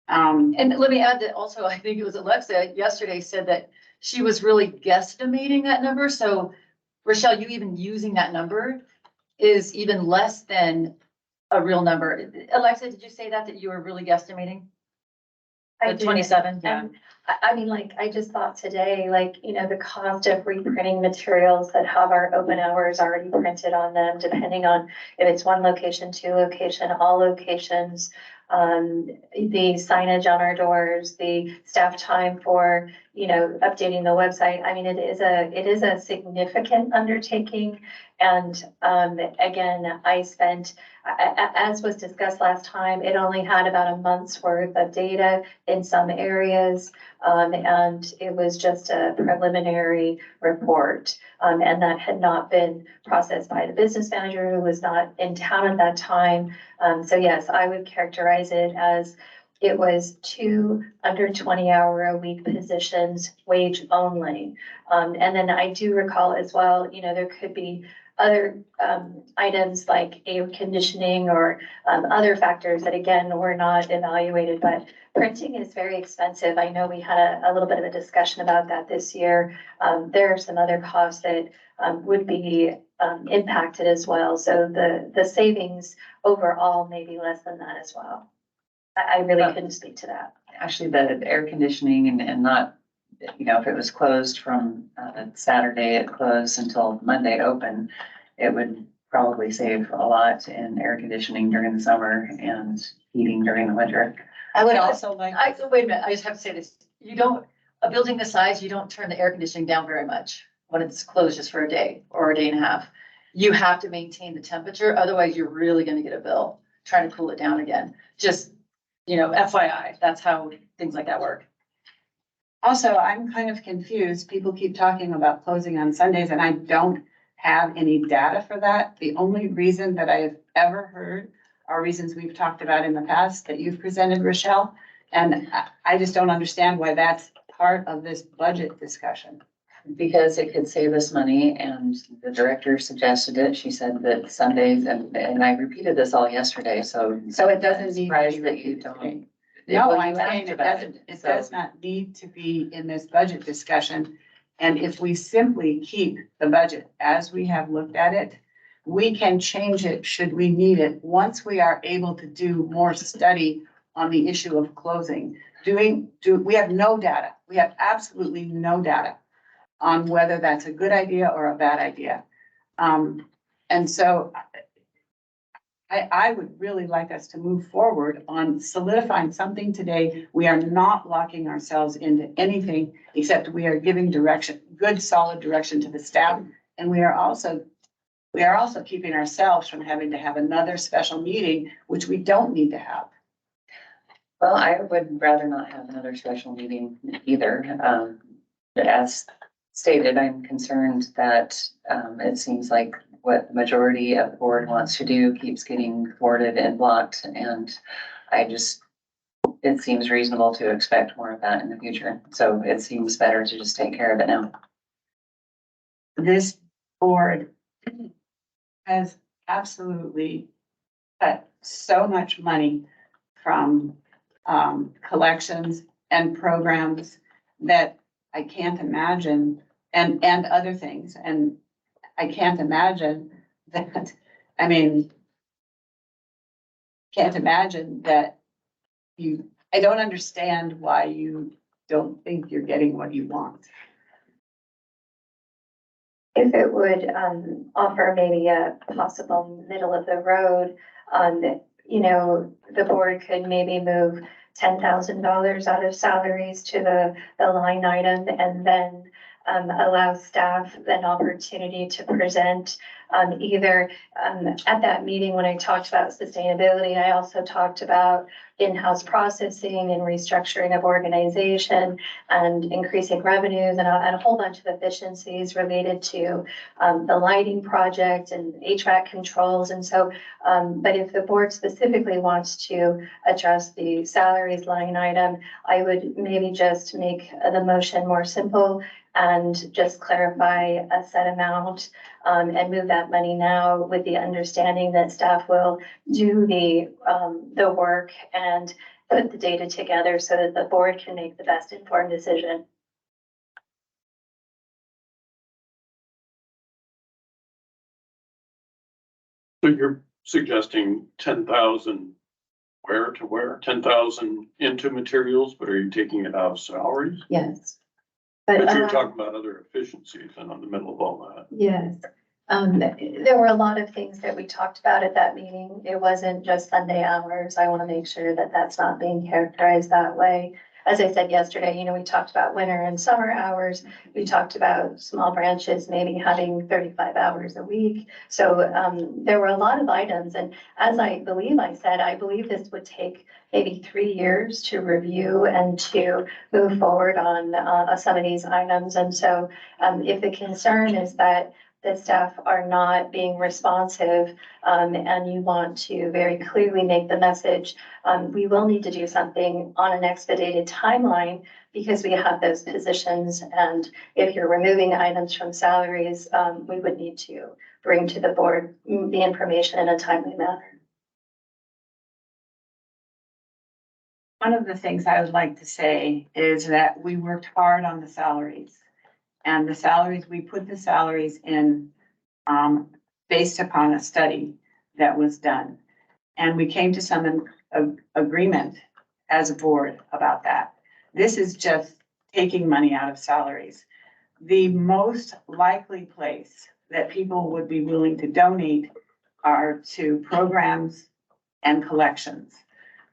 S6: And let me add that also, I think it was Alexa yesterday said that she was really guesstimating that number. So Rochelle, you even using that number is even less than a real number. Alexa, did you say that you were really guesstimating?
S3: I
S6: The
S3: did.
S6: 27, yeah.
S3: I mean, like, I just thought today, like, you know, the cost of reprinting materials that have our open hours already printed on them, depending on if it's one location, two location, all locations, the signage on our doors, the staff time for, you know, updating the website. I mean, it is a significant undertaking. And, again, I spent, as was discussed last time, it only had about a month's worth of data in some areas. And it was just a preliminary report. And that had not been processed by the business manager, who was not in town at that time. So yes, I would characterize it as it was 2 under 20-hour-a-week positions, wage only. And then I do recall as well, you know, there could be other items like air conditioning or other factors that again were not evaluated, but printing is very expensive. I know we had a little bit of a discussion about that this year. There are some other costs that would be impacted as well. So the savings overall may be less than that as well. I really couldn't speak to that.
S1: Actually, the air conditioning and not, you know, if it was closed from Saturday, it closed until Monday open, it would probably save a lot in air conditioning during the summer and heating during the winter.
S2: I would also like.
S6: Wait a minute, I just have to say this. You don't, a building this size, you don't turn the air conditioning down very much when it's closed just for a day or a day and a half. You have to maintain the temperature, otherwise you're really gonna get a bill trying to cool it down again. Just, you know, FYI, that's how things like that work.
S2: Also, I'm kind of confused. People keep talking about closing on Sundays and I don't have any data for that. The only reason that I have ever heard are reasons we've talked about in the past that you've presented, Rochelle. And I just don't understand why that's part of this budget discussion.
S1: Because it could save us money, and the director suggested it. She said that Sundays, and I repeated this all yesterday, so.
S2: It doesn't need to
S1: Surprised
S2: be
S1: that you
S2: repeated
S1: don't.
S2: today. No,
S1: Well,
S2: I'm
S1: you
S2: saying
S1: asked
S2: it
S1: about
S2: doesn't, it
S1: so-
S2: does not need to be in this budget discussion. And if we simply keep the budget as we have looked at it, we can change it should we need it, once we are able to do more study on the issue of closing. We have no data. We have absolutely no data on whether that's a good idea or a bad idea. And so I would really like us to move forward on solidifying something today. We are not locking ourselves into anything, except we are giving direction, good, solid direction to the staff. And we are also keeping ourselves from having to have another special meeting, which we don't need to have.
S1: Well, I would rather not have another special meeting either. As stated, I'm concerned that it seems like what the majority of the board wants to do keeps getting thwarted and blocked. And it seems reasonable to expect more of that in the future. So it seems better to just take care of it now.
S2: This board has absolutely cut so much money from collections and programs that I can't imagine, and other things, and I can't imagine that, can't imagine that I don't understand why you don't think you're getting what you want.
S3: If it would offer maybe a possible middle of the road, you know, the board could maybe move $10,000 out of salaries to the line item, and then allow staff an opportunity to present either at that meeting when I talked about sustainability. I also talked about in-house processing and restructuring of organization and increasing revenues and a whole bunch of efficiencies related to the lighting project and HVAC controls. And so, but if the board specifically wants to address the salaries line item, I would maybe just make the motion more simple and just clarify a set amount and move that money now with the understanding that staff will do the work and put the data together so that the board can make the best informed decision.
S5: So you're suggesting 10,000 Where to where? 10,000 into materials, but are you taking it out of salaries?
S3: Yes.
S5: But
S3: But,
S5: you're talking about other efficiencies and I'm in the middle of all that.
S3: yes, there were a lot of things that we talked about at that meeting. It wasn't just Sunday hours. I want to make sure that that's not being characterized that way. As I said yesterday, you know, we talked about winter and summer hours. We talked about small branches maybe having 35 hours a week. So, there were a lot of items. And as I believe I said, I believe this would take maybe 3 years to review and to move forward on, some of these items. And so, if the concern is that the staff are not being responsive, and you want to very clearly make the message, we will need to do something on an expedited timeline because we have those positions. And if you're removing items from salaries, we would need to bring to the board the information in a timely manner.
S2: One of the things I would like to say is that we worked hard on the salaries. And the salaries, we put the salaries in, based upon a study that was done. And we came to some agreement as a board about that. This is just taking money out of salaries. The most likely place that people would be willing to donate are to programs and collections.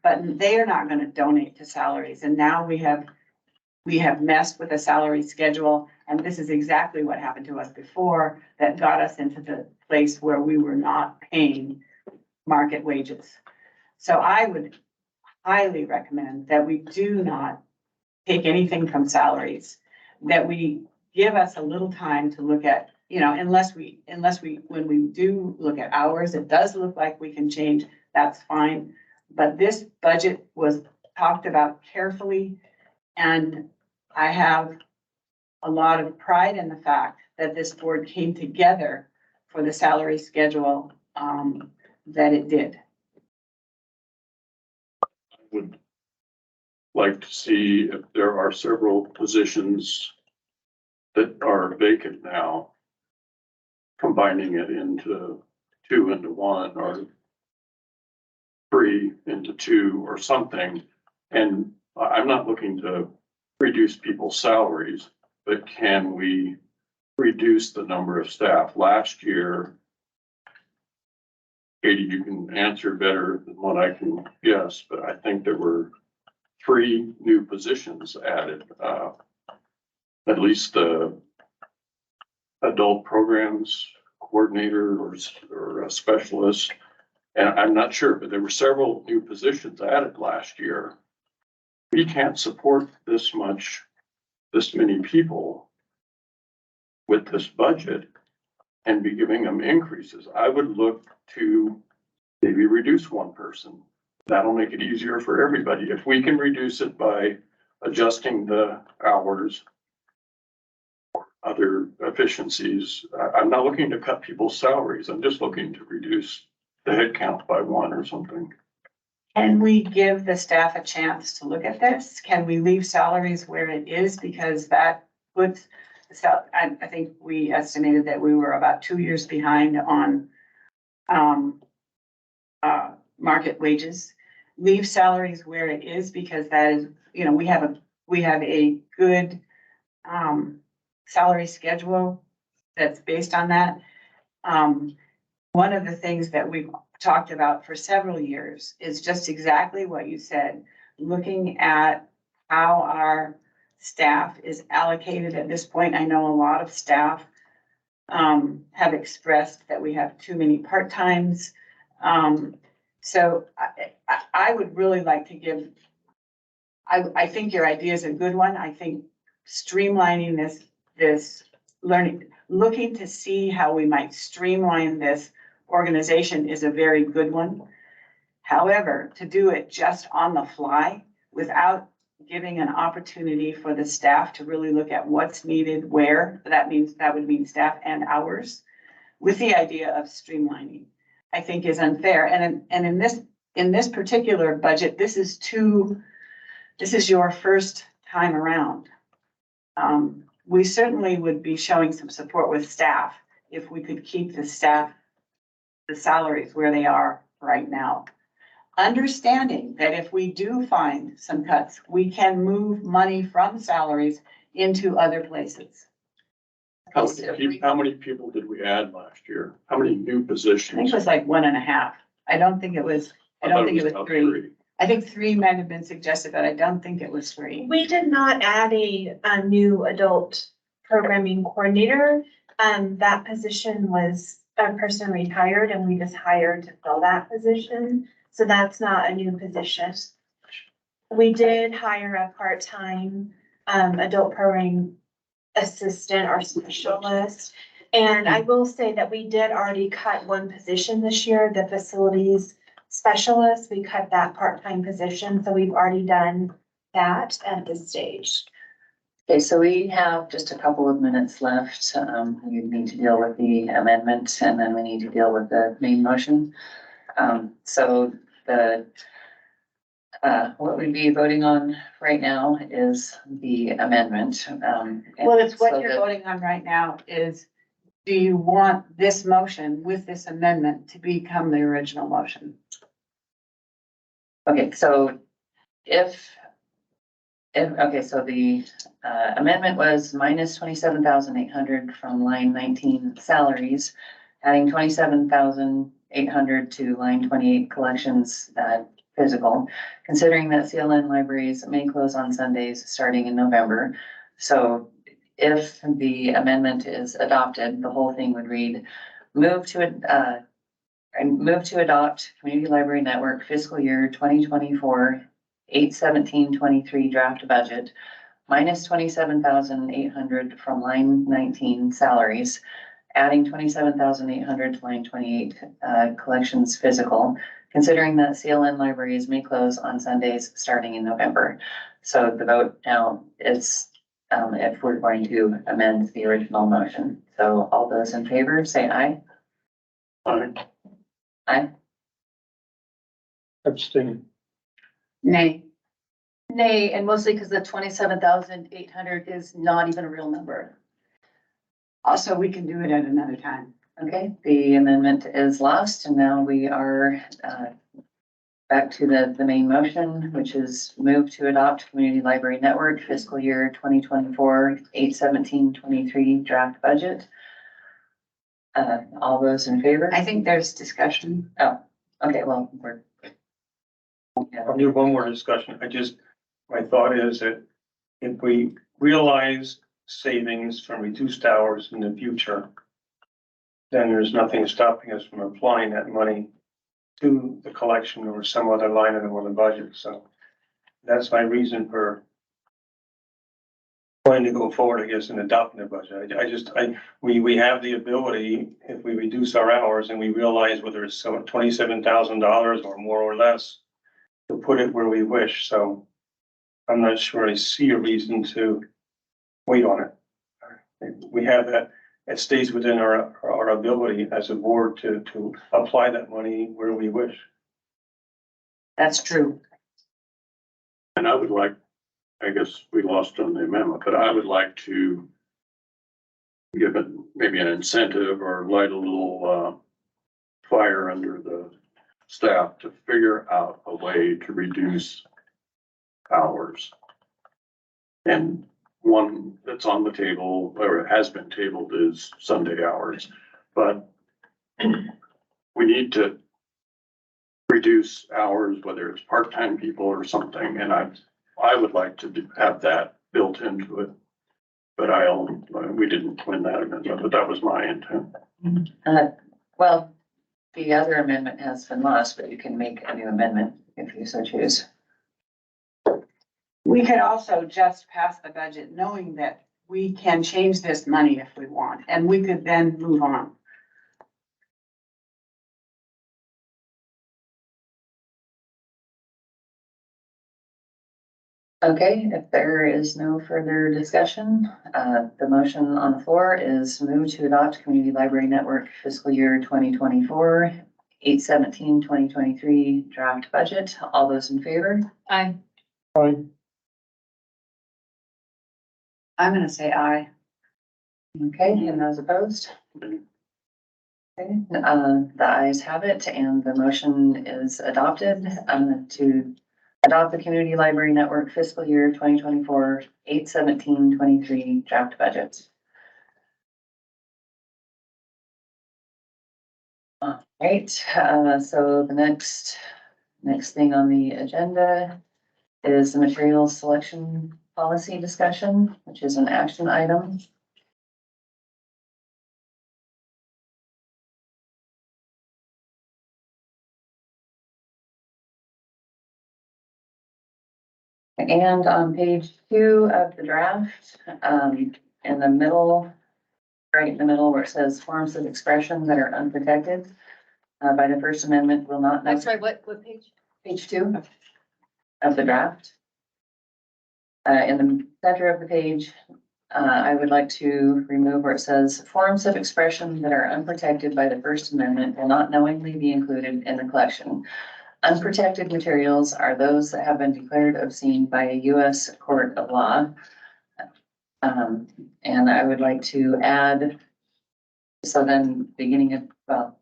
S2: But they are not going to donate to salaries. And now we have messed with a salary schedule. And this is exactly what happened to us before that got us into the place where we were not paying market wages. So I would highly recommend that we do not take anything from salaries, that we give us a little time to look at, you know, unless we, when we do look at hours, it does look like we can change, that's fine. But this budget was talked about carefully, and I have a lot of pride in the fact that this board came together for the salary schedule, that it did.
S5: I would like to see if there are several positions that are vacant now, combining it into 2 into 1 or 3 into 2 or something. And I'm not looking to reduce people's salaries, but can we reduce the number of staff? Last year, Katie, you can answer better than what I can guess, but I think there were 3 new positions added, at least the adult programs coordinator or a specialist. And I'm not sure, but there were several new positions added last year. We can't support this many people with this budget and be giving them increases. I would look to maybe reduce one person. That'll make it easier for everybody. If we can reduce it by adjusting the hours or other efficiencies, I'm not looking to cut people's salaries. I'm just looking to reduce the head count by 1 or something.
S2: Can we give the staff a chance to look at this? Can we leave salaries where it is? Because that puts, I think we estimated that we were about 2 years behind on market wages. Leave salaries where it is because that is, you know, we have a good salary schedule that's based on that. One of the things that we've talked about for several years is just exactly what you said, looking at how our staff is allocated at this point. I know a lot of staff have expressed that we have too many part-times. So I would really like to give, I think your idea is a good one. I think streamlining this learning, looking to see how we might streamline this organization is a very good one. However, to do it just on the fly without giving an opportunity for the staff to really look at what's needed where, that would mean staff and hours, with the idea of streamlining, I think is unfair. And in this particular budget, this is your first time around. We certainly would be showing some support with staff if we could keep the salaries where they are right now. understanding that if we do find some cuts, we can move money from salaries into other places.
S5: How many people did we add last year? How many new
S2: I think
S5: positions?
S2: it was like 1.5. I don't think it was
S5: thought
S2: three.
S5: about 3.
S2: I think 3 might have been suggested, but I don't think it was 3.
S7: We did not add a new adult programming coordinator. That position was a person retired and we just hired to fill that position. So that's not a new position. We did hire a part-time, adult programming assistant or specialist. And I will say that we did already cut one position this year, the facilities specialist. We cut that part-time position, so we've already done that at this stage.
S1: Okay, so we have just a couple of minutes left. We need to deal with the amendment and then we need to deal with the main motion. So what we'd be voting on right now is the amendment.
S2: Well, it's what
S1: so
S2: you're
S1: that-
S2: voting on right now is, do you want this motion with this amendment to become the original motion?
S1: Okay, so okay, so the amendment was minus 27,800 from line 19 salaries, adding 27,800 to line 28 collections, physical, considering that CLN libraries may close on Sundays starting in November. So if the amendment is adopted, the whole thing would read, move to adopt Community Library Network fiscal year 2024 8/17/23 draft budget, minus 27,800 from line 19 salaries, adding 27,800 to line 28 collections physical, considering that CLN libraries may close on Sundays starting in November. So the vote now is if we're going to amend the original motion. So all those in favor, say aye. Aye.
S4: Abstain.
S2: Nay.
S6: Nay, and mostly because the 27,800 is not even a real number.
S2: Also, we can do it at another time.
S1: Okay, the amendment is lost and now we are back to the main motion, which is move to adopt Community Library Network fiscal year 2024 8/17/23 draft budget. All those in favor?
S2: I think there's discussion.
S1: Okay, well,
S4: I'll do one more discussion. My thought is that if we realize savings from reduced hours in the future, then there's nothing stopping us from applying that money to the collection or some other line item on the budget. So that's my reason for planning to go forward, I guess, in adopting the budget. We have the ability, if we reduce our hours and we realize whether it's $27,000 or more or less, to put it where we wish. So I'm not sure I see a reason to wait on it. We have that, it stays within our ability as a board to apply that money where we wish.
S2: That's true.
S5: And I would like, I guess we lost on the amendment, but I would like to give it maybe an incentive or light a little fire under the staff to figure out a way to reduce hours. And one that's on the table, or has been tabled, is Sunday hours. But we need to reduce hours, whether it's part-time people or something, and I would like to have that built into it. But we didn't win that amendment, but that was my intent.
S1: well, the other amendment has been lost, but you can make a new amendment if you so choose.
S2: We could also just pass the budget knowing that we can change this money if we want, and we could then move on.
S1: Okay, if there is no further discussion, the motion on the floor is move to adopt Community Library Network fiscal year 2024 8/17/2023 draft budget. All those in favor?
S6: Aye.
S2: I'm gonna say aye.
S1: Okay, and those opposed? Okay, the ayes have it and the motion is adopted, to adopt the Community Library Network fiscal year 2024, 8/17/23 draft budget. Right, so the next thing on the agenda is the materials selection policy discussion, which is an action item. And on page 2 of the draft, in the middle, right in the middle where it says forms of expression that are unprotected by the First Amendment will not.
S6: I'm sorry, what page?
S1: Page 2 of the draft. In the center of the page, I would like to remove where it says forms of expression that are unprotected by the First Amendment will not knowingly be included in the collection. Unprotected materials are those that have been declared obscene by a U.S. court of law. And I would like to add, so then beginning of, well,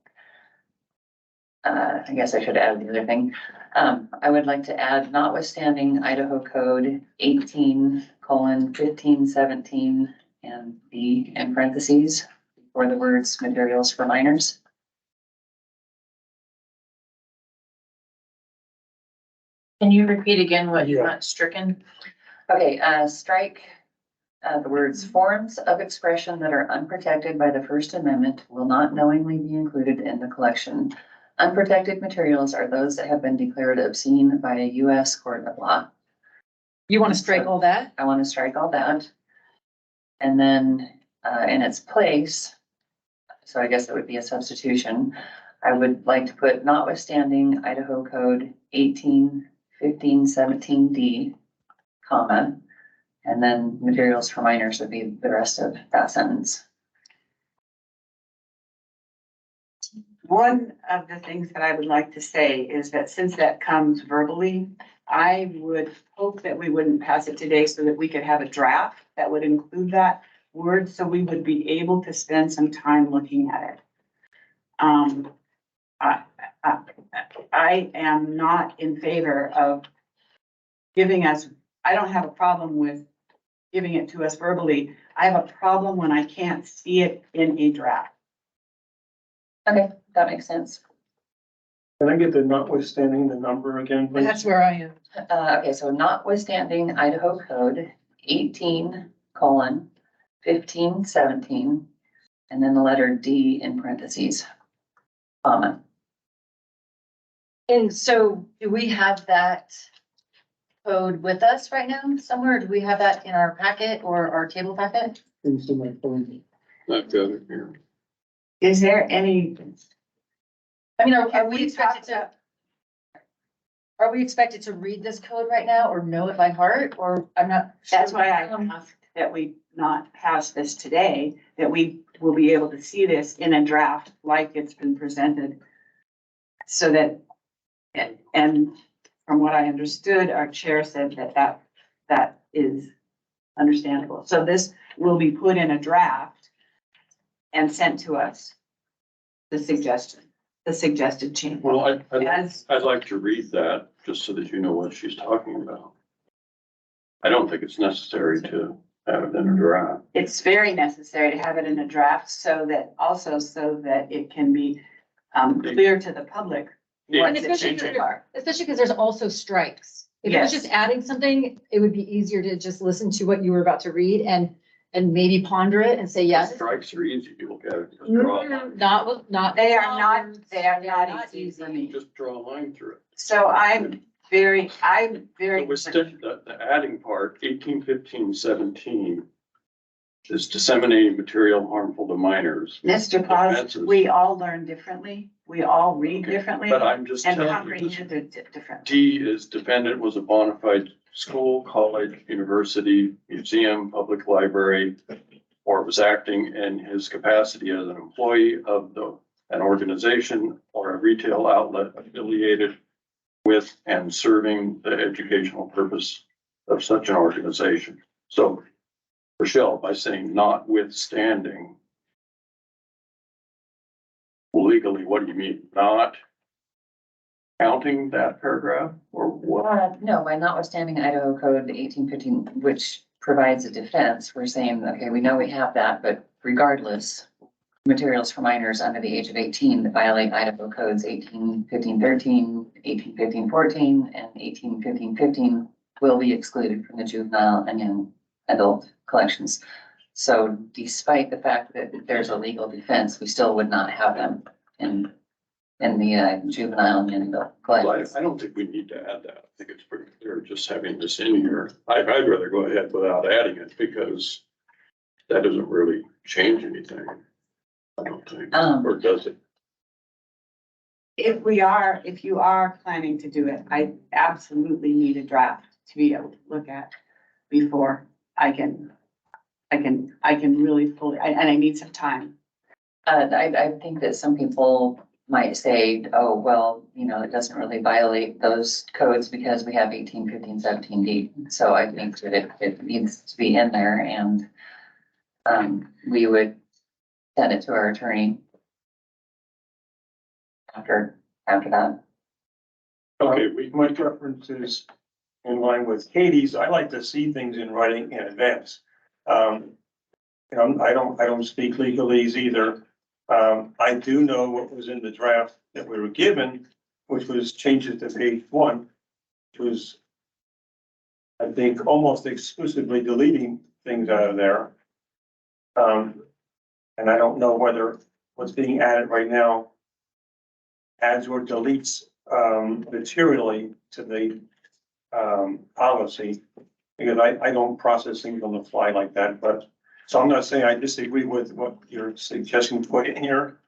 S1: I guess I should add the other thing. I would like to add notwithstanding Idaho Code 18:1517 and B in parentheses for the words materials for minors.
S8: Can you repeat again what you want stricken?
S1: Okay, strike the words forms of expression that are unprotected by the First Amendment will not knowingly be included in the collection. Unprotected materials are those that have been declared obscene by a U.S. court of law.
S6: You want to strike all that?
S1: I want to strike all that. And then in its place, so I guess it would be a substitution, I would like to put notwithstanding Idaho Code 18:1517D, comma, and then materials for minors would be the rest of that sentence.
S2: One of the things that I would like to say is that since that comes verbally, I would hope that we wouldn't pass it today so that we could have a draft that would include that word, so we would be able to spend some time looking at it. I am not in favor of giving us, I don't have a problem with giving it to us verbally. I have a problem when I can't see it in a draft.
S1: Okay, that makes sense.
S4: Can I get the notwithstanding the number again, please?
S6: That's where I am.
S1: Okay, so notwithstanding Idaho Code 18:1517, and then the letter D in parentheses, comma.
S6: And so do we have that code with us right now somewhere? Do we have that in our packet or our table packet?
S5: I've got it here.
S2: Is there any?
S6: I mean, are we expected to? Are we expected to read this code right now or know it by heart, or I'm not?
S2: That's why I asked that we not pass this today, that we will be able to see this in a draft like it's been presented. So that, and from what I understood, our chair said that is understandable. So this will be put in a draft and sent to us, the suggested change.
S5: Well,
S2: As
S5: I'd like to read that just so that you know what she's talking about. I don't think it's necessary to have it in a draft.
S2: it's very necessary to have it in a draft so that it can be clear to the public what
S6: And
S2: the
S6: especially
S2: changes
S6: because
S2: are.
S6: especially because there's also strikes. If it was
S2: Yes.
S6: just adding something, it would be easier to just listen to what you were about to read and maybe ponder it and say, yes.
S5: Strikes are easy. You look at it, just draw a line.
S6: Not.
S2: They are not easy for me.
S5: Just draw a line through it.
S2: So I'm very.
S5: It was the adding part, 18:15:17 is disseminating material harmful to minors.
S2: Mr. Paz,
S5: Offenses.
S2: we all learn differently. We all read
S5: Okay,
S2: differently
S5: But I'm just
S2: and
S5: telling you,
S2: comprehend
S5: this
S2: it differently.
S5: D is defendant was a bona fide school, college, university, museum, public library, or was acting in his capacity as an employee of an organization or a retail outlet affiliated with and serving the educational purpose of such an organization. So, Rochelle, by saying notwithstanding, legally, what do you mean? Not counting that paragraph or what?
S1: No, by notwithstanding Idaho Code 1815, which provides a defense, we're saying, okay, we know we have that, but regardless, materials for minors under the age of 18 that violate Idaho codes 1815-13, 1815-14, and 1815-15 will be excluded from the juvenile and young adult collections. So despite the fact that there's a legal defense, we still would not have them in the juvenile and young adult
S5: Well,
S1: collections.
S5: I don't think we need to add that. I think it's pretty clear just having this in here. I'd rather go ahead without adding it because that doesn't really change anything. I don't think, or does it?
S2: If you are planning to do it, I absolutely need a draft to be able to look at before I can really fully, and I need some time.
S1: I think that some people might say, oh, well, you know, it doesn't really violate those codes because we have 1815-17D. So I think that it needs to be in there, and we would send it to our attorney after that.
S5: Okay,
S4: My preference is in line with Katie's. I like to see things in writing in advance. You know, I don't speak legalese either. I do know what was in the draft that we were given, which was changes to page 1, which was, I think, almost exclusively deleting things out of there. And I don't know whether what's being added right now adds or deletes materially to the policy, because I don't process things on the fly like that, but, so I'm not saying I disagree with what you're suggesting to put in here,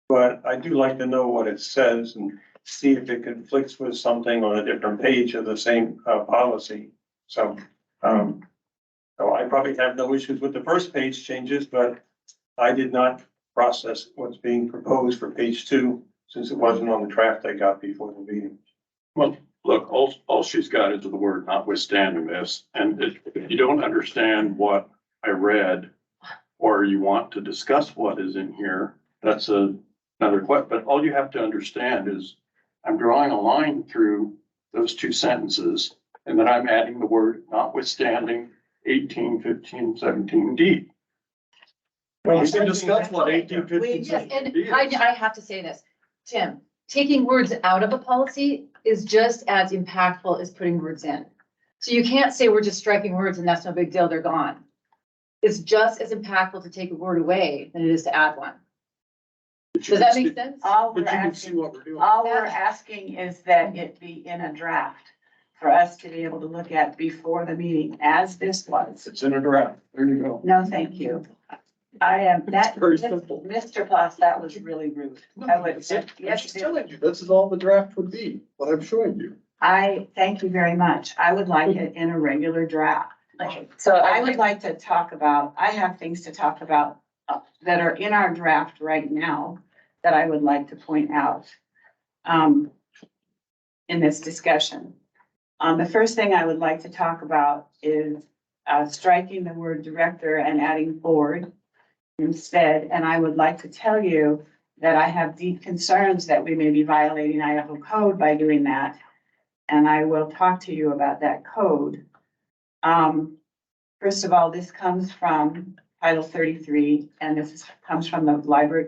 S4: but I do like to know what it says and see if it conflicts with something on a different page of the same policy. So I probably have no issues with the first page changes, but I did not process what's being proposed for page 2, since it wasn't on the draft I got before the meeting.
S5: well, look, all she's got is the word notwithstanding this. And if you don't understand what I read, or you want to discuss what is in here, that's another question. But all you have to understand is I'm drawing a line through those two sentences, and then I'm adding the word notwithstanding 1815-17D.
S9: Well, we can discuss what 1815.
S6: Yes, and I have to say this, Tim, taking words out of a policy is just as impactful as putting words in. So you can't say we're just striking words and that's no big deal, they're gone. It's just as impactful to take a word away than it is to add one. Does that make sense?
S2: All
S5: But
S2: we're
S5: you can see
S2: asking,
S5: what we're doing.
S2: all we're asking is that it be in a draft for us to be able to look at before the meeting, as this was.
S5: It's in a draft. There you go.
S2: No, thank you. I am, that,
S5: Very simple.
S2: Mr. Plas, that was really rude. I would, yes,
S5: She's telling you, this is all the draft would be, what I'm showing you.
S2: I thank you very much. I would like it in a regular draft.
S1: Okay, so
S2: I would like to talk about, I have things to talk about that are in our draft right now that I would like to point out in this discussion. The first thing I would like to talk about is striking the word director and adding board instead. And I would like to tell you that I have deep concerns that we may be violating Idaho code by doing that. And I will talk to you about that code. First of all, this comes from Title 33, and comes from the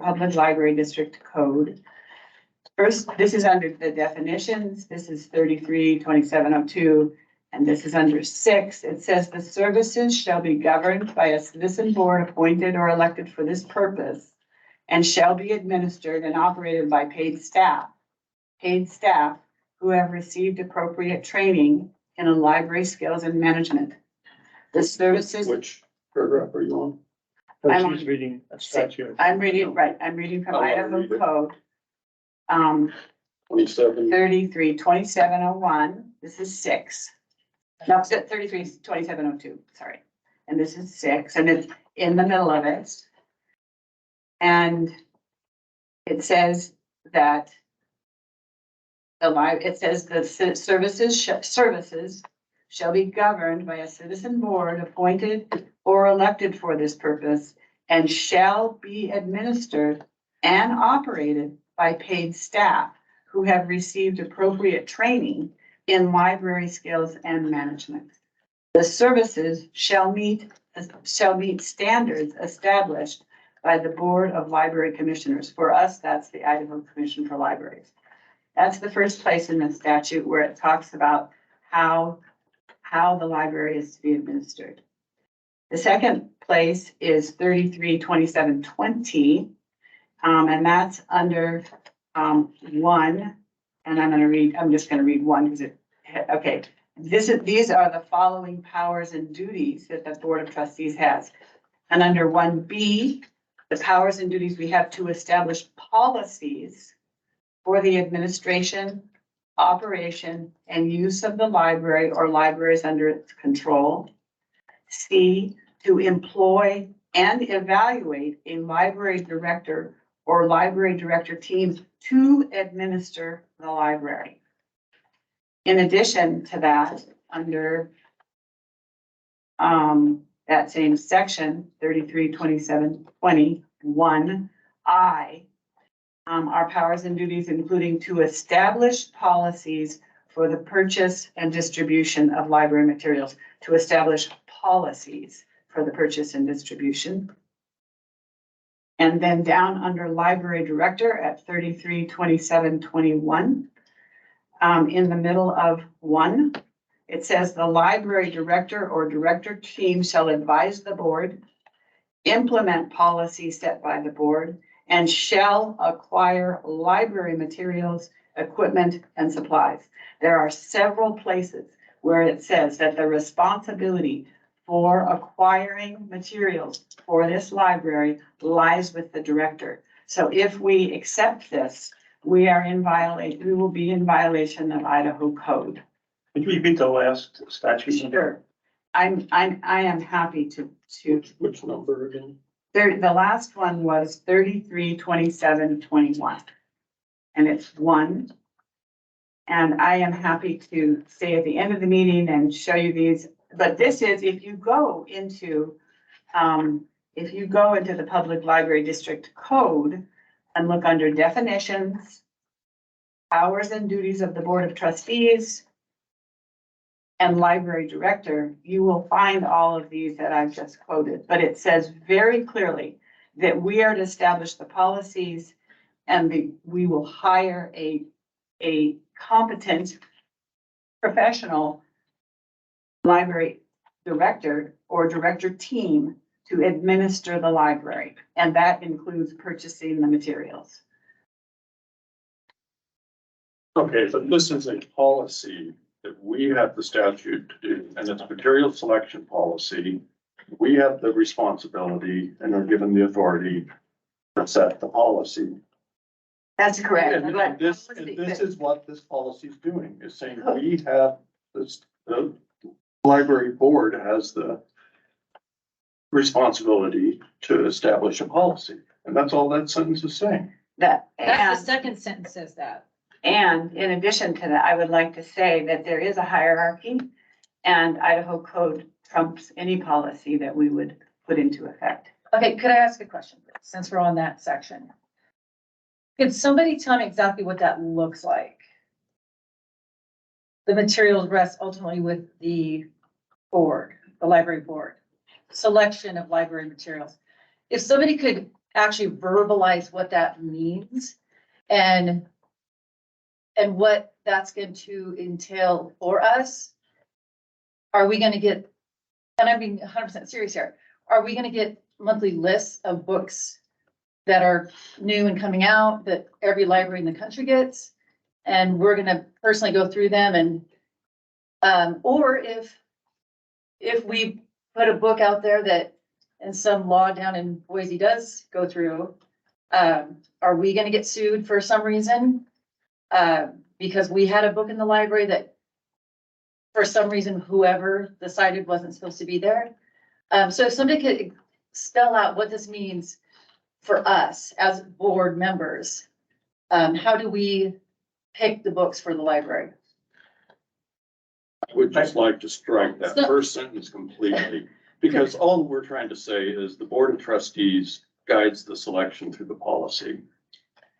S2: Public Library District Code. First, this is under the definitions. This is 33-2702, and this is under 6. It says the services shall be governed by a citizen board appointed or elected for this purpose, and shall be administered and operated by paid staff who have received appropriate training in a library skills and management. The services.
S5: Which paragraph are you on?
S2: I'm
S4: She's reading a statute.
S2: I'm reading from
S5: I wanna
S2: Idaho
S5: read it.
S2: Code.
S5: 27.
S2: 33-2701, this is 6. No, 33-2702, sorry. And this is 6, and it's in the middle of it. And it says that the services shall be governed by a citizen board appointed or elected for this purpose, and shall be administered and operated by paid staff who have received appropriate training in library skills and management. The services shall meet standards established by the Board of Library Commissioners. For us, that's the Idaho Commission for Libraries. That's the first place in the statute where it talks about how the library is to be administered. The second place is 332720, and that's under 1. And I'm just gonna read 1 because okay. These are the following powers and duties that the Board of Trustees has. And under 1B, the powers and duties we have to establish policies for the administration, operation, and use of the library or libraries under its control. C, to employ and evaluate a library director or library director team to administer the library. In addition to that, under that same section, 332721I, our powers and duties including to establish policies for the purchase and distribution of library materials, to establish policies for the purchase and distribution. And then down under library director at 332721, in the middle of 1, it says the library director or director team shall advise the board, implement policies set by the board, and shall acquire library materials, equipment, and supplies. There are several places where it says that the responsibility for acquiring materials for this library lies with the director. So if we accept this, we will be in violation of Idaho code.
S4: Could you repeat the last statute?
S2: Sure. I am happy to.
S5: Which number again?
S2: The last one was 332721. And it's 1. And I am happy to stay at the end of the meeting and show you these. But this is, if you go into the Public Library District Code and look under definitions, powers and duties of the Board of Trustees, and library director, you will find all of these that I've just quoted. But it says very clearly that we are to establish the policies and we will hire a competent professional library director or director team to administer the library. And that includes purchasing the materials.
S5: Okay, but this is a policy that we have the statute to do, and it's a material selection policy. We have the responsibility and are given the authority to set the policy.
S2: That's correct.
S5: And this is what this policy is doing, is saying we have this, the library board has the responsibility to establish a policy. And that's all that sentence is saying.
S6: That's the second sentence says that.
S2: And in addition to that, I would like to say that there is a hierarchy and Idaho code trumps any policy that we would put into effect.
S6: Okay, could I ask a question, since we're on that section? Could somebody tell me exactly what that looks like? The materials rest ultimately with the board, the library board, selection of library materials. If somebody could actually verbalize what that means and what that's going to entail for us, are we going to get, and I'm being 100% serious here, are we going to get monthly lists of books that are new and coming out that every library in the country gets? And we're going to personally go through them and, or if we put a book out there that and some law down in Boise does go through, are we going to get sued for some reason? Because we had a book in the library that for some reason, whoever decided wasn't supposed to be there. So if somebody could spell out what this means for us as board members, how do we pick the books for the library?
S5: I would just like to strike that first sentence completely, because all we're trying to say is the Board of Trustees guides the selection through the policy.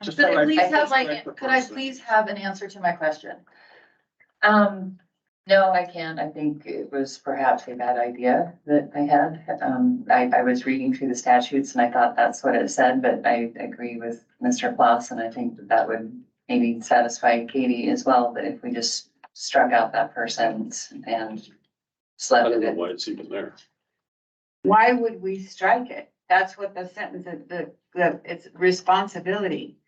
S5: Just
S6: Could I
S5: like-
S6: please have
S5: like the
S6: could I
S5: person.
S6: please have an answer to my question?
S1: No, I can't. I think it was perhaps a bad idea that I had. I was reading through the statutes and I thought that's what it said, but I agree with Mr. Ploss, and I think that that would maybe satisfy Katie as well, that if we just struck out that person and just
S5: I
S1: left
S5: don't know
S1: it.
S5: why it's even there.
S2: Why would we strike it? That's what the sentence, it's responsibility.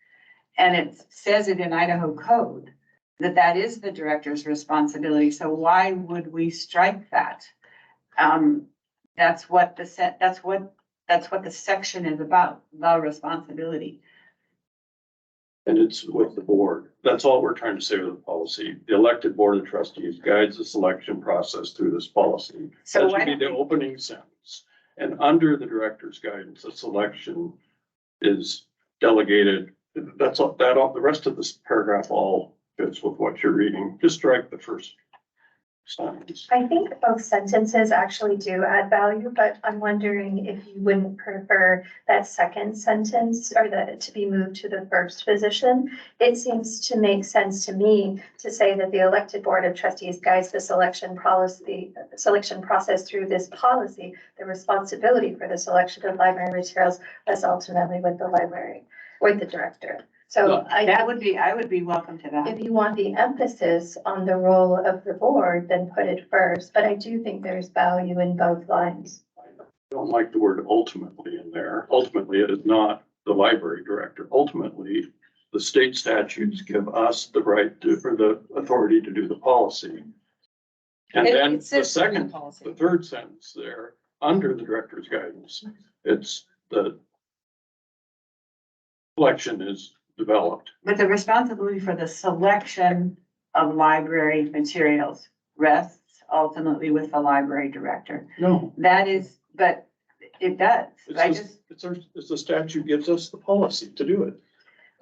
S2: And it says it in Idaho code that that is the director's responsibility. So why would we strike that? That's what the section is about, the responsibility.
S5: And it's with the board. That's all we're trying to say with the policy. The elected board of trustees guides the selection process through this policy.
S2: So
S5: That
S2: why
S5: should be
S2: don't
S5: the
S2: we-
S5: opening sentence. And under the director's guidance, the selection is delegated. That's all, the rest of this paragraph all fits with what you're reading. Just strike the first sentence.
S3: I think both sentences actually do add value, but I'm wondering if you wouldn't prefer that second sentence or to be moved to the first position. It seems to make sense to me to say that the elected board of trustees guides the selection process through this policy. The responsibility for the selection of library materials rests ultimately with the library, with the director. So
S2: I would be welcome to that.
S3: if you want the emphasis on the role of the board, then put it first, but I do think there's value in both lines.
S5: I don't like the word ultimately in there. Ultimately, it is not the library director. Ultimately, the state statutes give us the right to, or the authority to do the policy. And
S6: It-
S5: then
S6: it
S5: the
S6: says in the
S5: second,
S6: policy.
S5: the third sentence there, under the director's guidance, it's the selection is developed.
S2: But the responsibility for the selection of library materials rests ultimately with the library director.
S5: No,
S2: That is, but it does. I just,
S5: it's the statute gives us the policy to do it.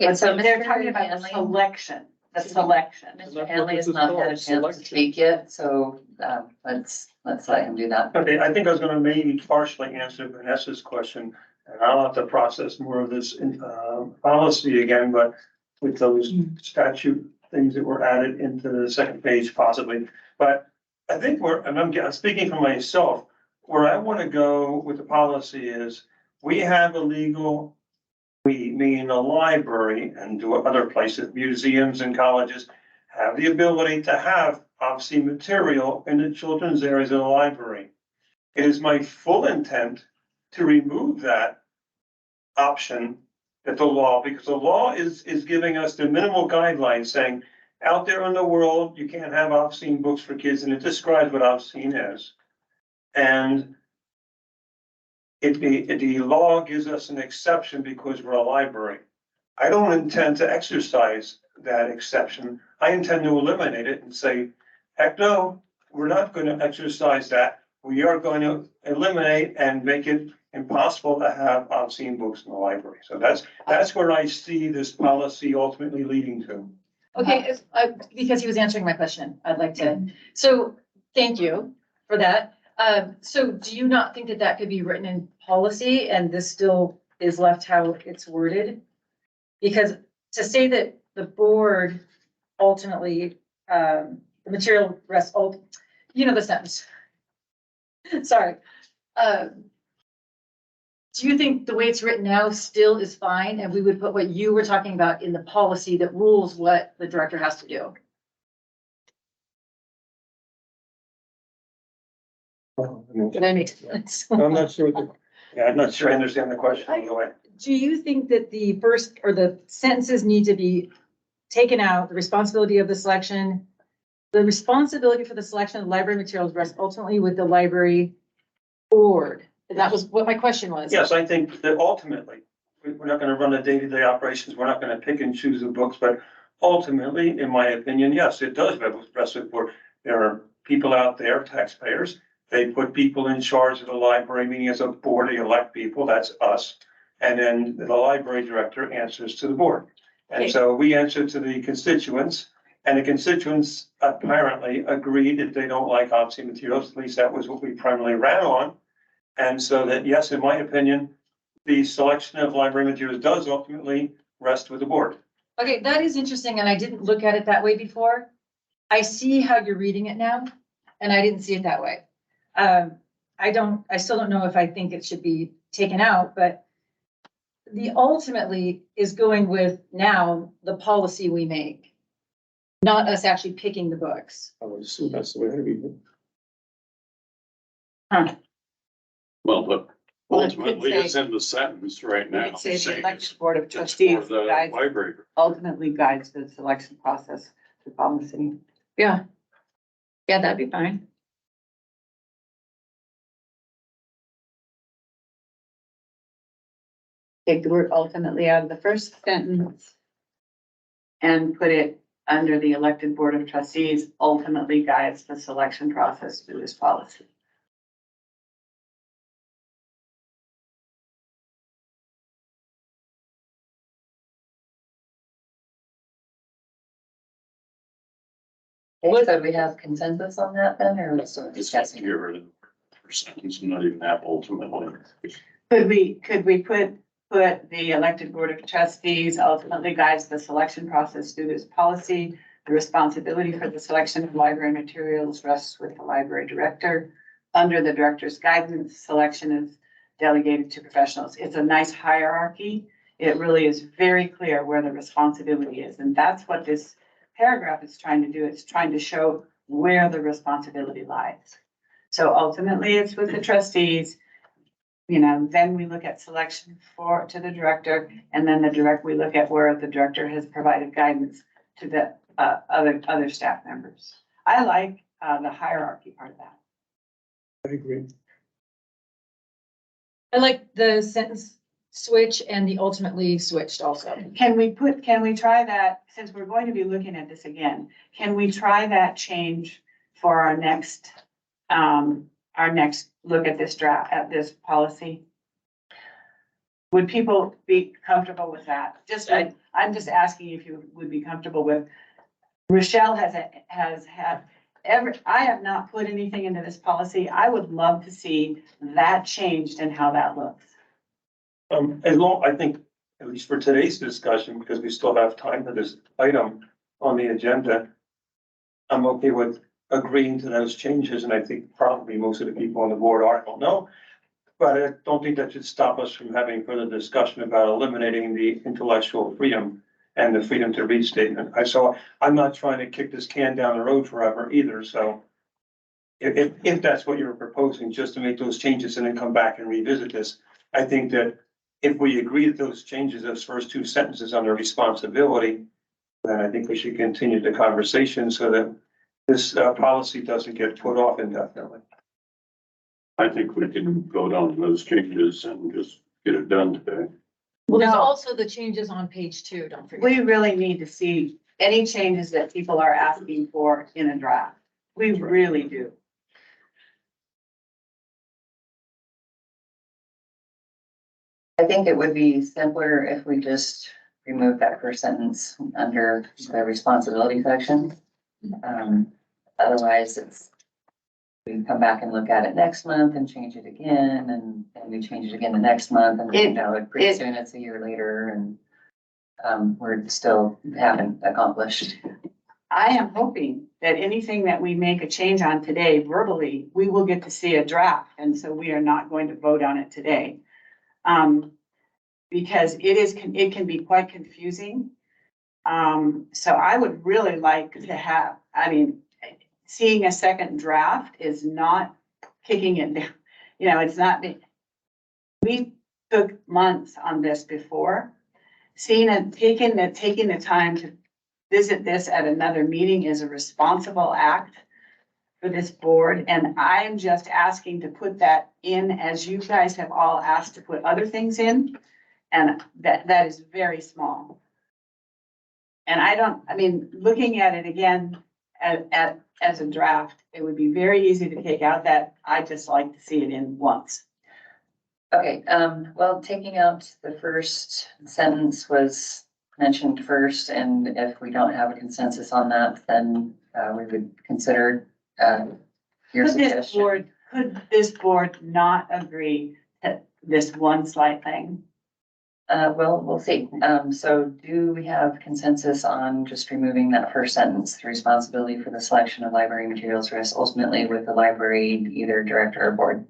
S1: Okay, so
S2: but they're
S1: Mr.
S2: talking about the
S1: Hanley,
S2: selection, the selection.
S1: Mr. Hanley has not had a chance to speak yet, so, let's let him do that.
S4: Okay, I think I was gonna maybe partially answer Vanessa's question, and I'll have to process more of this in, policy again, but with those statute things that were added into the second page possibly. But I think I'm speaking for myself, where I want to go with the policy is, we have a legal, we, meaning the library and do other places, museums and colleges, have the ability to have obviously material in the children's areas of the library. It is my full intent to remove that option at the law, because the law is giving us the minimal guidelines saying, out there in the world, you can't have obscene books for kids, and it describes what obscene is. And the law gives us an exception because we're a library. I don't intend to exercise that exception. I intend to eliminate it and say, heck no, we're not going to exercise that. We are going to eliminate and make it impossible to have obscene books in the library. So that's where I see this policy ultimately leading to.
S6: Okay, because he was answering my question, I'd like to, so thank you for that. So do you not think that that could be written in policy and this still is left how it's worded? Because to say that the board ultimately, the material rests, you know the sentence. Sorry. Do you think the way it's written now still is fine, and we would put what you were talking about in the policy that rules what the director has to do? Did I make sense?
S4: I'm not sure I'm not sure I understand the question all the way.
S6: Do you think that the first or the sentences need to be taken out, the responsibility of the selection? The responsibility for the selection of library materials rests ultimately with the library board. And that was what my question was.
S4: Yes, I think that ultimately, we're not gonna run the day-to-day operations, we're not gonna pick and choose the books, but ultimately, in my opinion, yes, it does rest with the board. There are people out there, taxpayers, they put people in charge of the library, meaning as a board, they elect people, that's us. And then the library director answers to the board. And
S6: Okay.
S4: so we answer to the constituents, and the constituents apparently agreed that they don't like obscene materials, at least that was what we primarily ran on. And so that, yes, in my opinion, the selection of library materials does ultimately rest with the board.
S6: Okay, that is interesting, and I didn't look at it that way before. I see how you're reading it now, and I didn't see it that way. I still don't know if I think it should be taken out, but the ultimately is going with now the policy we make, not us actually picking the books.
S9: I would assume that's the way I read it.
S5: Well, but
S2: Well, it could
S5: ultimately, it's
S2: say-
S5: in the sentence right now.
S2: It says the
S5: saying
S2: elected board of
S5: it's for
S2: trustees
S5: the
S2: guides,
S5: library.
S2: ultimately guides the selection process to policy.
S6: Yeah. Yeah, that'd be fine.
S2: Take the word ultimately out of the first sentence and put it under the elected board of trustees ultimately guides the selection process through this policy.
S1: Okay, so do we have consensus on that then, or are we still
S5: It's just
S1: discussing?
S5: get rid of the first sentence and not even have ultimately.
S2: Could we put the elected board of trustees ultimately guides the selection process through this policy? The responsibility for the selection of library materials rests with the library director. Under the director's guidance, selection is delegated to professionals. It's a nice hierarchy. It really is very clear where the responsibility is, and that's what this paragraph is trying to do. It's trying to show where the responsibility lies. So ultimately, it's with the trustees. You know, then we look at selection to the director, and then we look at where the director has provided guidance to the other staff members. I like the hierarchy part of that.
S9: I agree.
S6: I like the sentence switch and the ultimately switched also.
S2: Can we try that, since we're going to be looking at this again, can we try that change for our next look at this draft, at this policy? Would people be comfortable with that? I'm just asking if you would be comfortable with. Rochelle has had I have not put anything into this policy. I would love to see that changed and how that looks.
S4: I think, at least for today's discussion, because we still have time for this item on the agenda, I'm okay with agreeing to those changes, and I think probably most of the people on the board are, I don't know. But I don't think that should stop us from having further discussion about eliminating the intellectual freedom and the freedom to read statement. I'm not trying to kick this can down the road forever either, so if that's what you're proposing, just to make those changes and then come back and revisit this, I think that if we agree that those changes, those first two sentences under responsibility, then I think we should continue the conversation so that this policy doesn't get put off indefinitely.
S5: I think we can vote on those changes and just get it done today.
S6: Well, there's
S2: No.
S6: also the changes on page 2, don't forget.
S2: We really need to see any changes that people are asking for in a draft. We really do.
S1: I think it would be simpler if we just remove that first sentence under the responsibility section. Otherwise, we can come back and look at it next month and change it again, and we change it again the next month, and pretty soon it's a year later, and we're still haven't accomplished.
S2: I am hoping that anything that we make a change on today verbally, we will get to see a draft, and so we are not going to vote on it today. Because it can be quite confusing. So I would really like to have, seeing a second draft is not kicking it down. You know, it's not, we took months on this before. Seeing and taking the time to visit this at another meeting is a responsible act for this board. And I'm just asking to put that in as you guys have all asked to put other things in. And that is very small. And looking at it again as a draft, it would be very easy to take out that. I just like to see it in once.
S1: Okay, well, taking out the first sentence was mentioned first, and if we don't have a consensus on that, then we would consider your suggestion.
S2: Could this board not agree this one slight thing.
S1: Well, we'll see. So do we have consensus on just removing that first sentence? The responsibility for the selection of library materials rests ultimately with the library, either director or board.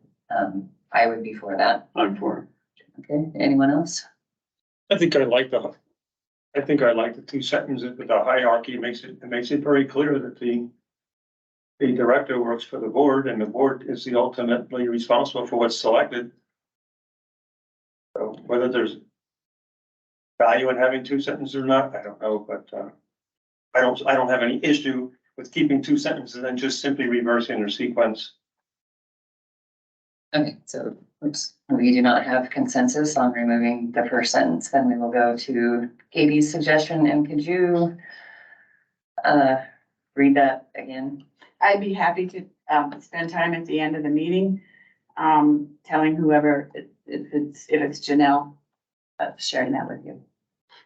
S1: I would be for that.
S5: I'm for
S1: Okay, anyone else?
S4: I think I like the two sentences with the hierarchy. It makes it very clear that the director works for the board and the board is the ultimately responsible for what's selected. So whether there's value in having two sentences or not, I don't know, but, I don't have any issue with keeping two sentences and just simply reversing their sequence.
S1: Okay, so we do not have consensus on removing the first sentence. Then we will go to Katie's suggestion. And could you read that again?
S2: I'd be happy to, spend time at the end of the meeting, telling whoever, if it's Janelle, sharing that with you.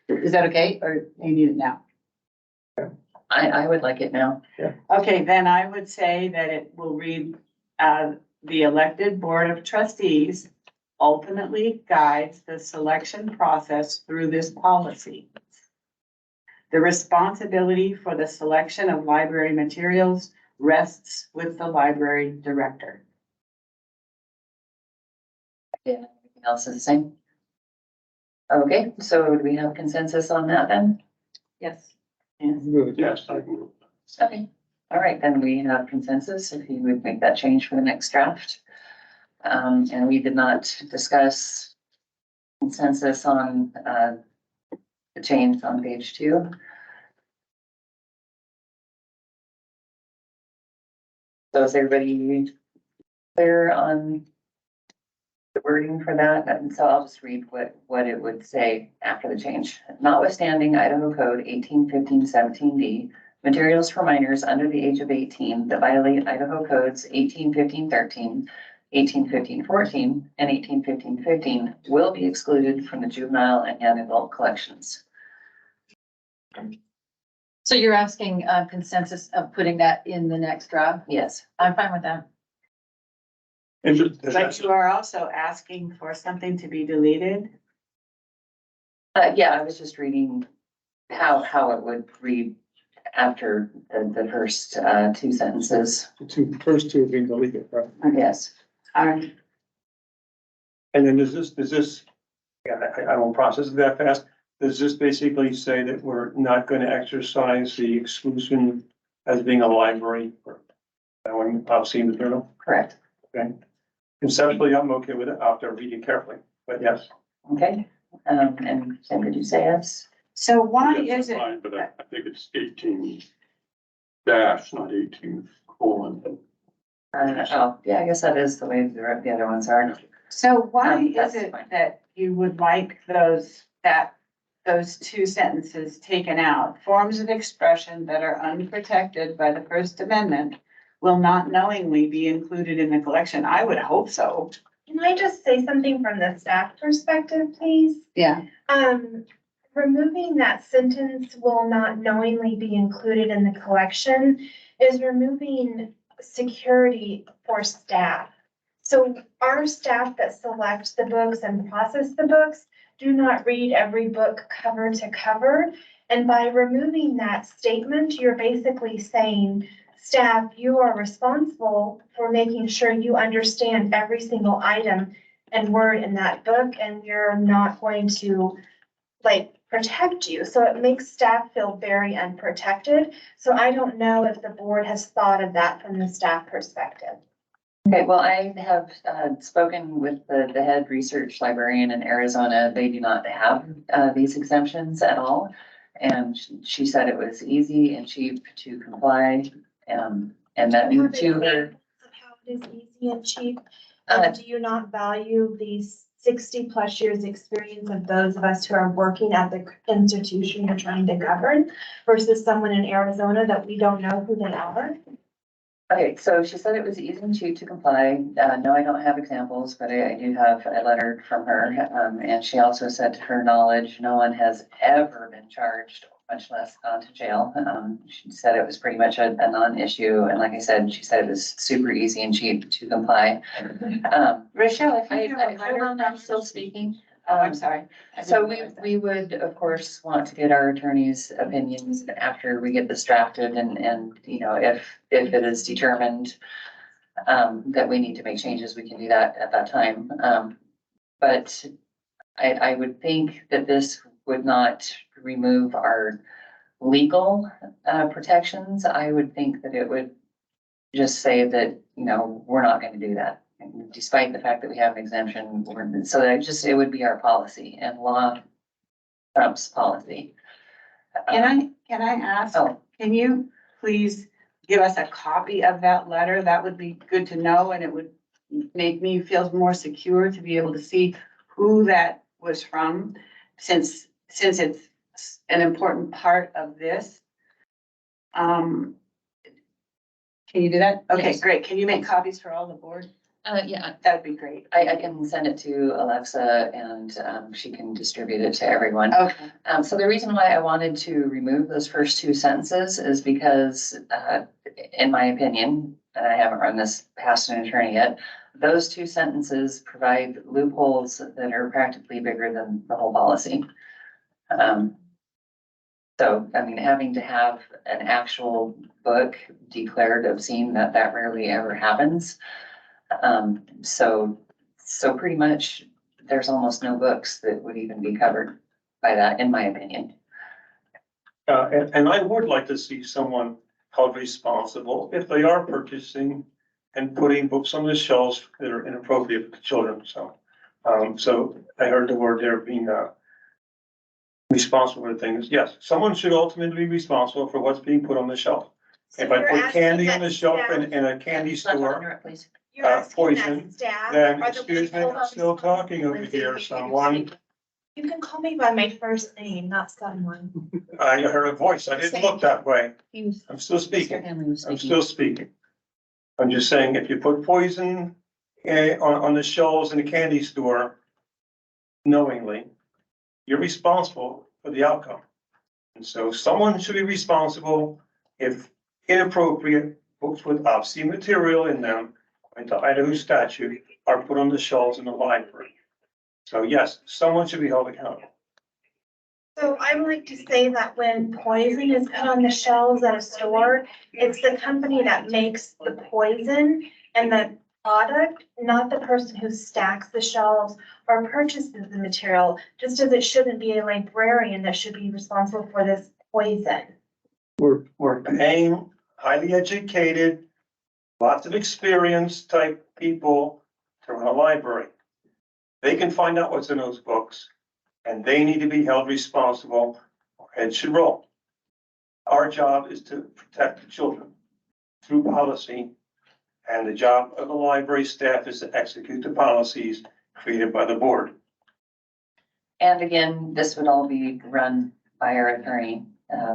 S2: Is that okay, or do you need it now?
S1: I would like it now.
S2: Okay, then I would say that it will read, the elected board of trustees ultimately guides the selection process through this policy. The responsibility for the selection of library materials rests with the library director.
S1: Yeah, everything else is the same. Okay, so do we have consensus on that then?
S2: Yes.
S5: yes, I can.
S1: Okay, all right, then we have consensus if you would make that change for the next draft. And we did not discuss consensus on the change on page 2. So is everybody clear on the wording for that? And so I'll just read what it would say after the change. Notwithstanding Idaho Code 1815-17D, materials for minors under the age of 18 that violate Idaho Codes 1815-13, 1815-14, and 1815-15 will be excluded from the juvenile and young adult collections.
S6: So you're asking consensus of putting that in the next draft?
S1: Yes.
S6: I'm fine with that.
S2: But you are also asking for something to be deleted.
S1: Yeah, I was just reading how it would read after the first 2 sentences.
S4: The first two have been deleted, right?
S1: Yes.
S2: Um,
S4: And then does this, yeah, I won't process it that fast. Does this basically say that we're not going to exercise the exclusion as being a library for that one policy material?
S1: Correct.
S4: Okay. Conceptually, I'm okay with it after reading carefully, but yes.
S1: Okay. And Tim, did you say yes?
S2: So why
S5: Yes,
S2: is it?
S5: fine, but I think it's 18 dash, not 18 colon.
S1: Oh, yeah, I guess that is the way the other ones are.
S2: So why
S1: That's
S2: is it
S1: fine.
S2: that you would like those 2 sentences taken out? Forms of expression that are unprotected by the First Amendment will not knowingly be included in the collection. I would hope so.
S7: Can I just say something from the staff perspective, please?
S2: Yeah.
S7: Removing that sentence will not knowingly be included in the collection is removing security for staff. So our staff that select the books and process the books do not read every book cover to cover. And by removing that statement, you're basically saying, staff, you are responsible for making sure you understand every single item and word in that book, and you're not going to protect you. So it makes staff feel very unprotected. So I don't know if the board has thought of that from the staff perspective.
S1: Okay, well, I have spoken with the head research librarian in Arizona. They do not have these exemptions at all. And she said it was easy and cheap to comply. And that
S7: Do you have
S1: to her.
S7: examples of how it is easy and cheap? And do you not value these 60+ years experience of those of us who are working at the institution you're trying to govern versus someone in Arizona that we don't know who they are?
S1: Okay, so she said it was easy and cheap to comply. No, I don't have examples, but I do have a letter from her. And she also said to her knowledge, no one has ever been charged, much less gone to jail. She said it was pretty much a non-issue. And like I said, she said it was super easy and cheap to comply.
S2: Rochelle, if
S1: I,
S2: you have a
S1: hold
S2: letter.
S1: on, I'm still speaking.
S2: Oh, I'm sorry. I
S1: So
S2: didn't
S1: we,
S2: realize that.
S1: we would, of course, want to get our attorney's opinions after we get this drafted and, you know, if it is determined that we need to make changes, we can do that at that time. But I would think that this would not remove our legal, protections. I would think that it would just say that, you know, we're not gonna do that. And despite the fact that we have an exemption, so that it would be our policy and law trumps policy.
S2: Can I ask,
S1: Oh,
S2: can you please give us a copy of that letter? That would be good to know, and it would make me feel more secure to be able to see who that was from, since it's an important part of this. Can you do that? Okay,
S1: Yes.
S2: great. Can you make copies for all the board?
S1: yeah,
S2: That'd be great.
S1: I can send it to Alexa and, she can distribute it to everyone.
S2: Okay.
S1: So the reason why I wanted to remove those first two sentences is because, in my opinion, and I haven't run this past an attorney yet, those two sentences provide loopholes that are practically bigger than the whole policy. So, I mean, having to have an actual book declared obscene, that rarely ever happens. So pretty much, there's almost no books that would even be covered by that, in my opinion.
S4: And I would like to see someone held responsible if they are purchasing and putting books on the shelves that are inappropriate for children, so. So I heard the word there being, responsible for things. Yes, someone should ultimately be responsible for what's being put on the shelf. If I put candy on the shelf in a candy store,
S1: Please.
S7: You're asking
S4: poison,
S7: that staff.
S4: then
S7: are the
S4: excuse me,
S7: people
S4: I'm still talking over
S1: Lindsay,
S4: here,
S1: you can
S4: someone.
S1: speak.
S7: You can call me by my first name, not someone.
S4: I heard a voice. I didn't look that way. I'm still
S1: Mr.
S4: speaking.
S1: Hanley was
S4: I'm
S1: speaking.
S4: still speaking. I'm just saying, if you put poison on the shelves in a candy store knowingly, you're responsible for the outcome. And so someone should be responsible if inappropriate books with obscene material in them, according to Idaho statute, are put on the shelves in the library. So yes, someone should be held accountable.
S7: So I would like to say that when poison is put on the shelves at a store, it's the company that makes the poison and the product, not the person who stacks the shelves or purchases the material, just as it shouldn't be a librarian that should be responsible for this poison.
S4: We're paying highly educated, lots of experience type people to run a library. They can find out what's in those books and they need to be held responsible or heads should roll. Our job is to protect the children through policy, and the job of the library staff is to execute the policies created by the board.
S1: And again, this would all be run by our attorney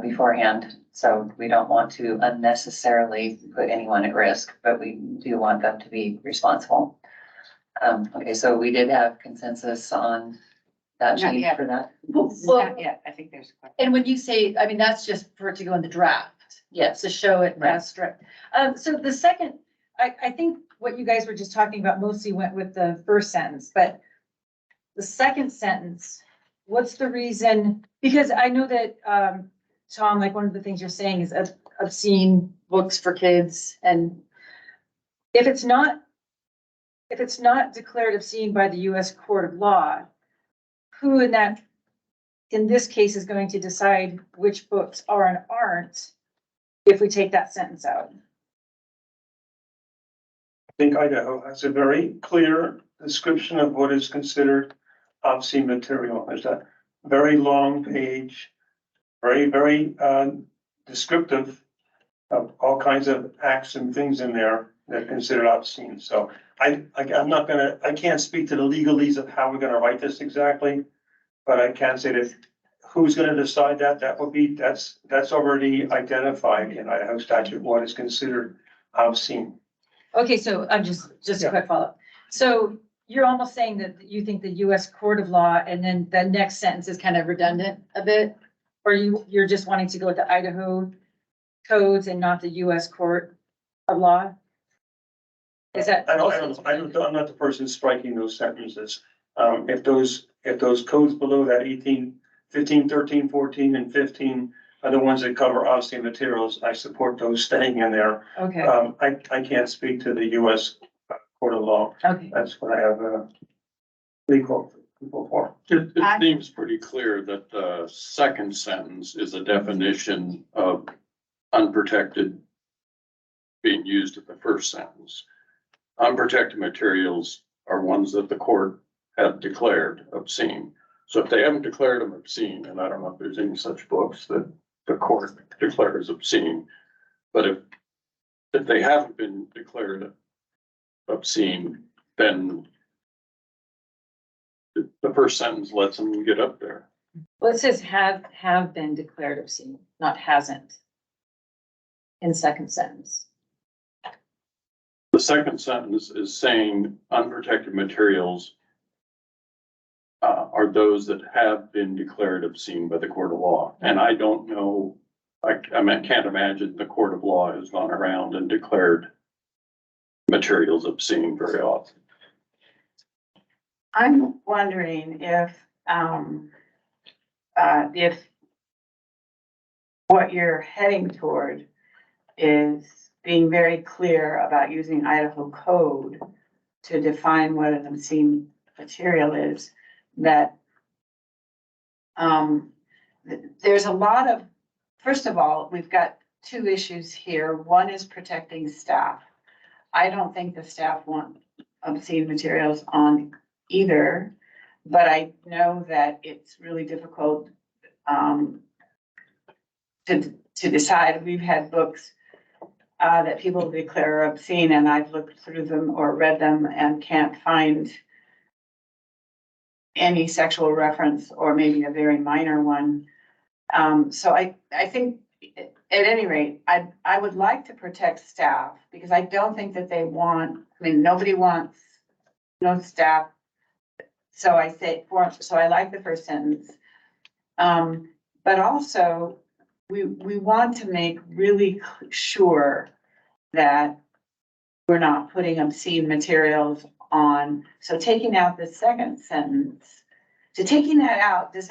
S1: beforehand. So we don't want to unnecessarily put anyone at risk, but we do want them to be responsible. Okay, so we did have consensus on that
S2: Not
S1: change
S2: yet.
S1: for that.
S2: Not yet. I think there's a question.
S6: And when you say, I mean, that's just for it to go in the draft,
S1: Yes,
S6: to show it
S1: Right.
S6: as strict. So the second, I think what you guys were just talking about mostly went with the first sentence, but the second sentence, what's the reason? Because I know that, Tom, like one of the things you're saying is obscene books for kids, and if it's not declared obscene by the US Court of Law, who in this case is going to decide which books are and aren't if we take that sentence out?
S4: I think Idaho has a very clear description of what is considered obscene material. There's a very long page, very descriptive of all kinds of acts and things in there that are considered obscene. So I can't speak to the legalese of how we're gonna write this exactly, but I can say that who's gonna decide that, that's already identified in Idaho statute, what is considered obscene.
S6: Okay, so I'm just a
S4: Yeah.
S6: quick follow-up. So you're almost saying that you think the US Court of Law and then the next sentence is kind of redundant a bit? Or you're just wanting to go with the Idaho codes and not the US Court of Law? Is that?
S4: I don't, I'm not the person striking those sentences. If those codes below that 18, 15, 13, 14, and 15 are the ones that cover obscene materials, I support those staying in there.
S6: Okay,
S4: I can't speak to the US Court of Law.
S6: okay.
S4: That's what I have, legal people for.
S5: It
S2: I-
S5: seems pretty clear that the second sentence is a definition of unprotected being used at the first sentence. Unprotected materials are ones that the court had declared obscene. So if they haven't declared them obscene, and I don't know if there's any such books that the court declares obscene, but if they haven't been declared obscene, then the first sentence lets them get up there.
S6: Well, it says have been declared obscene, not hasn't. In second sentence.
S5: The second sentence is saying unprotected materials are those that have been declared obscene by the court of law. And I don't know, I can't imagine the court of law has gone around and declared materials obscene very often.
S2: I'm wondering if what you're heading toward is being very clear about using Idaho code to define what an obscene material is, that there's a lot of, first of all, we've got two issues here. One is protecting staff. I don't think the staff want obscene materials on either, but I know that it's really difficult to decide. We've had books that people declare obscene, and I've looked through them or read them and can't find any sexual reference, or maybe a very minor one. So I think at any rate, I would like to protect staff, because I don't think that they want, I mean, nobody wants no staff. So I say, so I like the first sentence. But also, we want to make really sure that we're not putting obscene materials on. So taking out the second sentence, so taking that out, does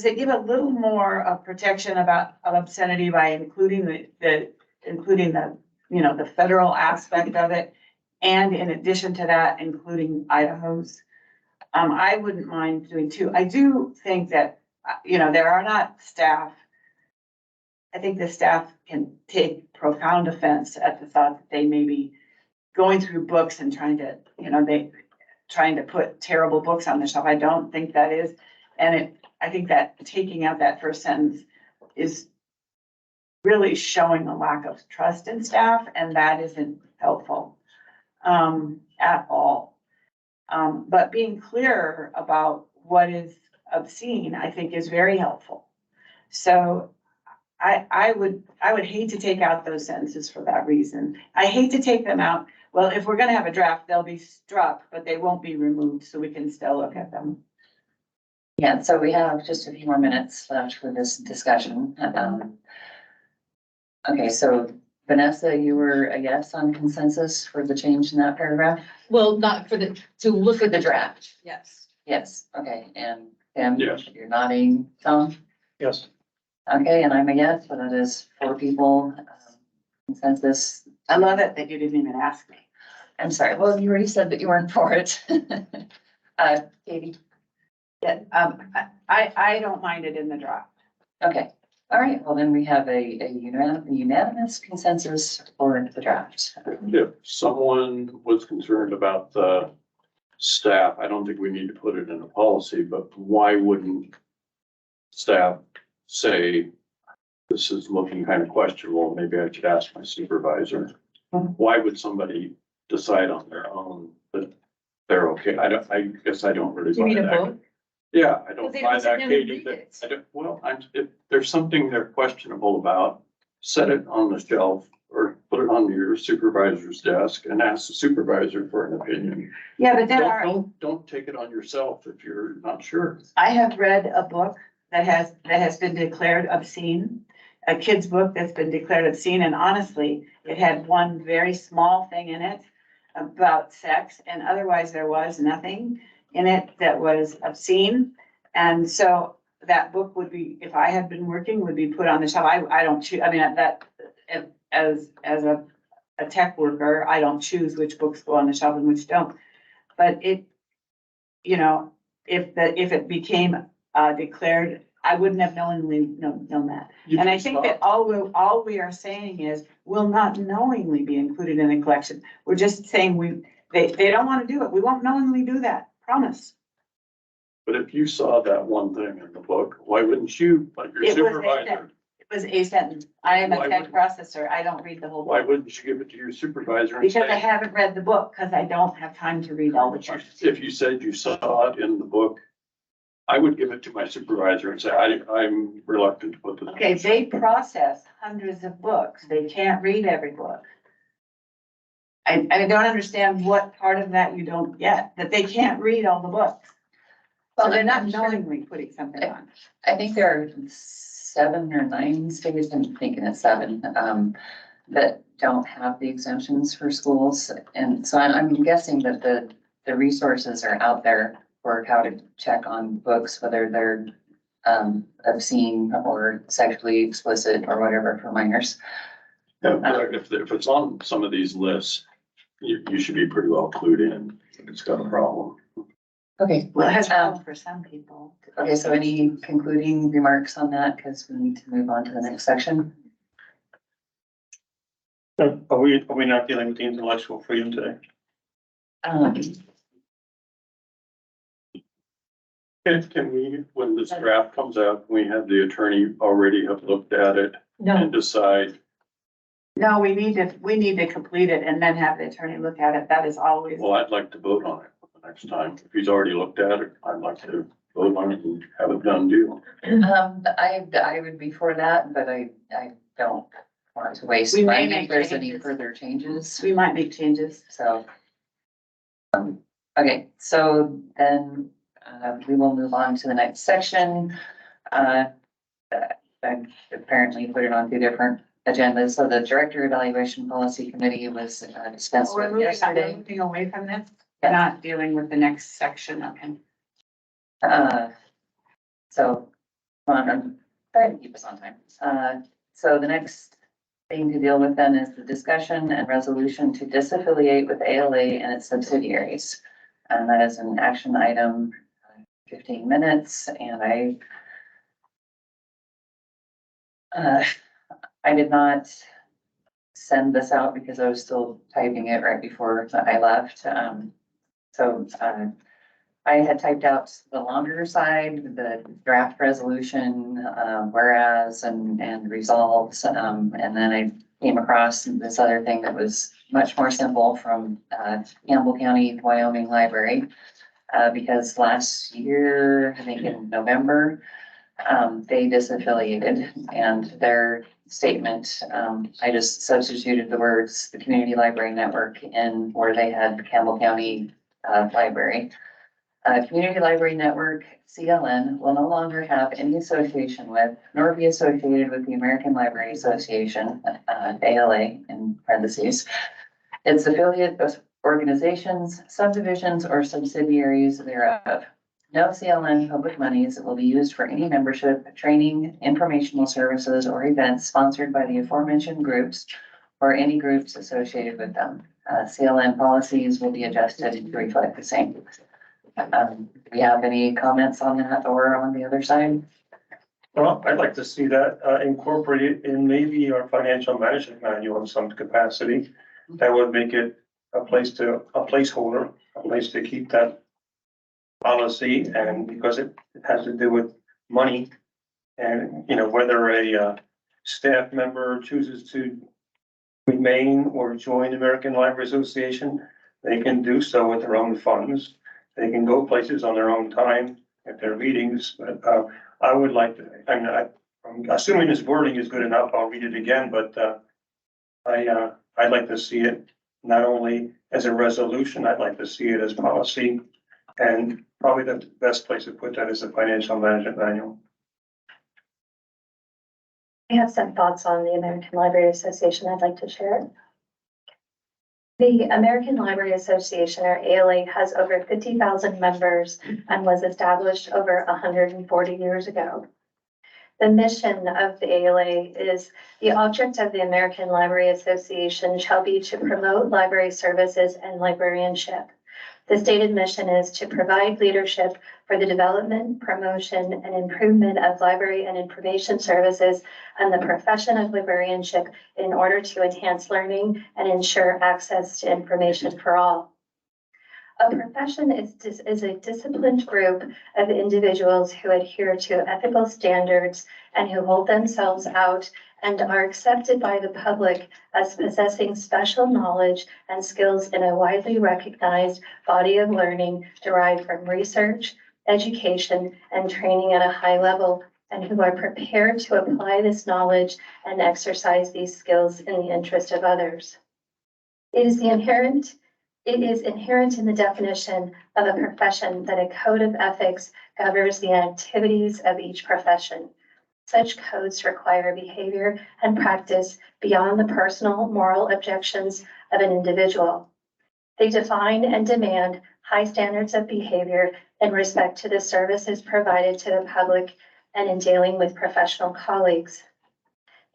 S2: it give a little more of protection of obscenity by including the the federal aspect of it? And in addition to that, including Idaho's? I wouldn't mind doing two. I do think that, there are not staff. I think the staff can take profound offense at the thought that they may be going through books and trying to put terrible books on the shelf. I don't think that is. And I think that taking out that first sentence is really showing a lack of trust in staff, and that isn't helpful at all. But being clear about what is obscene, I think, is very helpful. So I would hate to take out those sentences for that reason. I hate to take them out. Well, if we're gonna have a draft, they'll be struck, but they won't be removed, so we can still look at them.
S1: Yeah, so we have just a few more minutes left for this discussion. Okay, so Vanessa, you were a yes on consensus for the change in that paragraph?
S6: Well, not for to look
S1: For
S6: at
S1: the draft?
S6: Yes.
S1: Yes, okay, and Tim?
S5: Yes.
S1: You're nodding, Tom?
S4: Yes.
S1: Okay, and I'm a yes, so that is 4 people, consensus.
S2: I love it that you didn't even ask me.
S1: I'm sorry, well, you already said that you weren't for it. Katie?
S2: Yeah, I don't mind it in the draft.
S1: Okay, all right, well, then we have a unanimous consensus for the draft.
S5: If someone was concerned about the staff, I don't think we need to put it in a policy, but why wouldn't staff say, this is looking kind of questionable, maybe I should ask my supervisor? Why would somebody decide on their own that they're okay? I guess I don't really.
S6: You need a
S5: buy that.
S6: vote?
S5: Yeah, I don't
S6: They
S5: buy
S6: don't sit
S5: that,
S6: down and
S5: Katie,
S6: read
S5: that,
S6: it.
S5: I don't, well, if there's something they're questionable about, set it on the shelf or put it on your supervisor's desk and ask the supervisor for an opinion.
S2: Yeah, but there are,
S5: Don't take it on yourself if you're not sure.
S2: I have read a book that has been declared obscene, a kid's book that's been declared obscene, and honestly, it had one very small thing in it about sex, and otherwise there was nothing in it that was obscene. And so that book would be, if I had been working, would be put on the shelf. I don't choose, I mean, that, as a tech worker, I don't choose which books go on the shelf and which don't. But it, you know, if it became declared, I wouldn't have knowingly known that. And I think that all we are saying is, will not knowingly be included in the collection. We're just saying they don't want to do it. We won't knowingly do that, promise.
S5: But if you saw that one thing in the book, why wouldn't you, like your
S2: It was
S5: supervisor?
S2: It was a sentence. I am
S5: Why
S2: a tech
S5: wouldn't-
S2: processor. I don't read the whole
S5: Why
S2: book.
S5: wouldn't you give it to your supervisor and
S2: Because I
S5: say,
S2: haven't read the book, because I don't have time to read all the books.
S5: if you said you saw it in the book, I would give it to my supervisor and say, I'm reluctant to put this.
S2: Okay, they process hundreds of books. They can't read every book. I don't understand what part of that you don't get, that they can't read all the books. So they're not knowingly putting something on.
S1: I think there are 7 or 9 states, I'm thinking it's 7, that don't have the exemptions for schools. And so I'm guessing that the resources are out there for how to check on books, whether they're obscene or sexually explicit or whatever for minors.
S5: Yeah, but if it's on some of these lists, you should be pretty well clued in if it's got a problem.
S1: Okay.
S2: Well, it has problem for some people.
S1: Okay, so any concluding remarks on that? Because we need to move on to the next section.
S4: Are we not dealing with the intellectual freedom today?
S5: Can we, when this draft comes out, can we have the attorney already have looked at it and decide?
S2: No, we need to complete it and then have the attorney look at it. That is always.
S5: Well, I'd like to vote on it the next time. If he's already looked at it, I'd like to vote on it and have it done deal.
S1: I would be for that, but I don't want to waste
S2: We may
S1: money if
S2: make
S1: there's any
S2: changes.
S1: further changes,
S2: We might make changes.
S1: so. Okay, so then, we will move on to the next section. I apparently put it on 2 different agendas, so the Director Evaluation Policy Committee was dispensed
S2: We're
S1: with
S2: moving,
S1: yesterday.
S2: moving away from this. We're not dealing with the next section. Okay.
S1: So, I'm trying to keep us on time. So the next thing to deal with then is the discussion and resolution to disaffiliate with ALA and its subsidiaries. And that is an action item, 15 minutes, and I did not send this out because I was still typing it right before I left. I had typed out the longer side, the draft resolution, whereas and resolves, and then I came across this other thing that was much more simple from Campbell County, Wyoming Library. Because last year, I think in November, they disaffiliated, and their statement, I just substituted the words, the Community Library Network, in where they had Campbell County Library. Community Library Network, CLN, will no longer have any association with, nor be associated with the American Library Association, ALA in parentheses, its affiliate organizations, subdivisions, or subsidiaries thereof. No CLN public monies will be used for any membership, training, informational services, or events sponsored by the aforementioned groups or any groups associated with them. CLN policies will be adjusted to reflect the same. Do we have any comments on that or on the other side?
S4: Well, I'd like to see that incorporated in maybe our financial management manual in some capacity. That would make it a placeholder, a place to keep that policy, and because it has to do with money. And, whether a staff member chooses to remain or join the American Library Association, they can do so with their own funds. They can go places on their own time at their meetings, but I would like to, I'm assuming this wording is good enough, I'll read it again, but I I'd like to see it not only as a resolution, I'd like to see it as policy. And probably the best place to put that is the financial management manual.
S3: I have some thoughts on the American Library Association I'd like to share. The American Library Association, or ALA, has over 50,000 members and was established over 140 years ago. The mission of the ALA is the object of the American Library Association shall be to promote library services and librarianship. The stated mission is to provide leadership for the development, promotion, and improvement of library and information services and the profession of librarianship in order to enhance learning and ensure access to information for all. A profession is a disciplined group of individuals who adhere to ethical standards and who hold themselves out and are accepted by the public as possessing special knowledge and skills in a widely recognized body of learning derived from research, education, and training at a high level, and who are prepared to apply this knowledge and exercise these skills in the interest of others. It is inherent in the definition of a profession that a code of ethics governs the activities of each profession. Such codes require behavior and practice beyond the personal moral objections of an individual. They define and demand high standards of behavior in respect to the services provided to the public and in dealing with professional colleagues.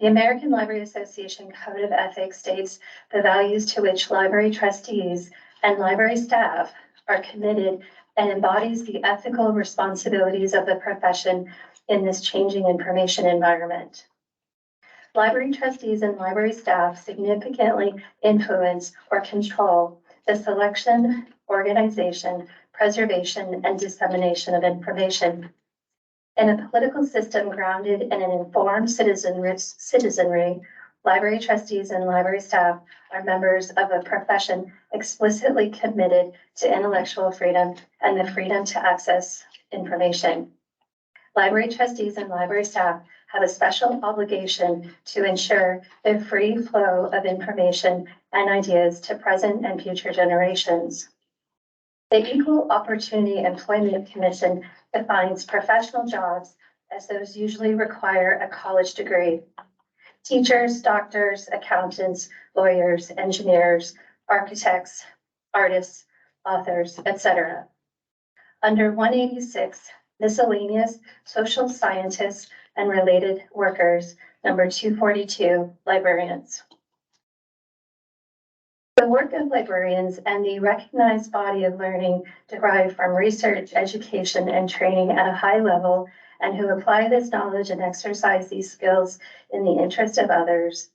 S3: The American Library Association Code of Ethics states the values to which library trustees and library staff are committed and embodies the ethical responsibilities of the profession in this changing information environment. Library trustees and library staff significantly influence or control the selection, organization, preservation, and dissemination of information. In a political system grounded in an informed citizenry, library trustees and library staff are members of a profession explicitly committed to intellectual freedom and the freedom to access information. Library trustees and library staff have a special obligation to ensure the free flow of information and ideas to present and future generations. The Equal Opportunity Employment Commission defines professional jobs as those usually require a college degree. Teachers, doctors, accountants, lawyers, engineers, architects, artists, authors, etc. Under 186, miscellaneous social scientists and related workers, number 242, librarians. The work of librarians and the recognized body of learning derived from research, education, and training at a high level, and who apply this knowledge and exercise these skills in the interest of others.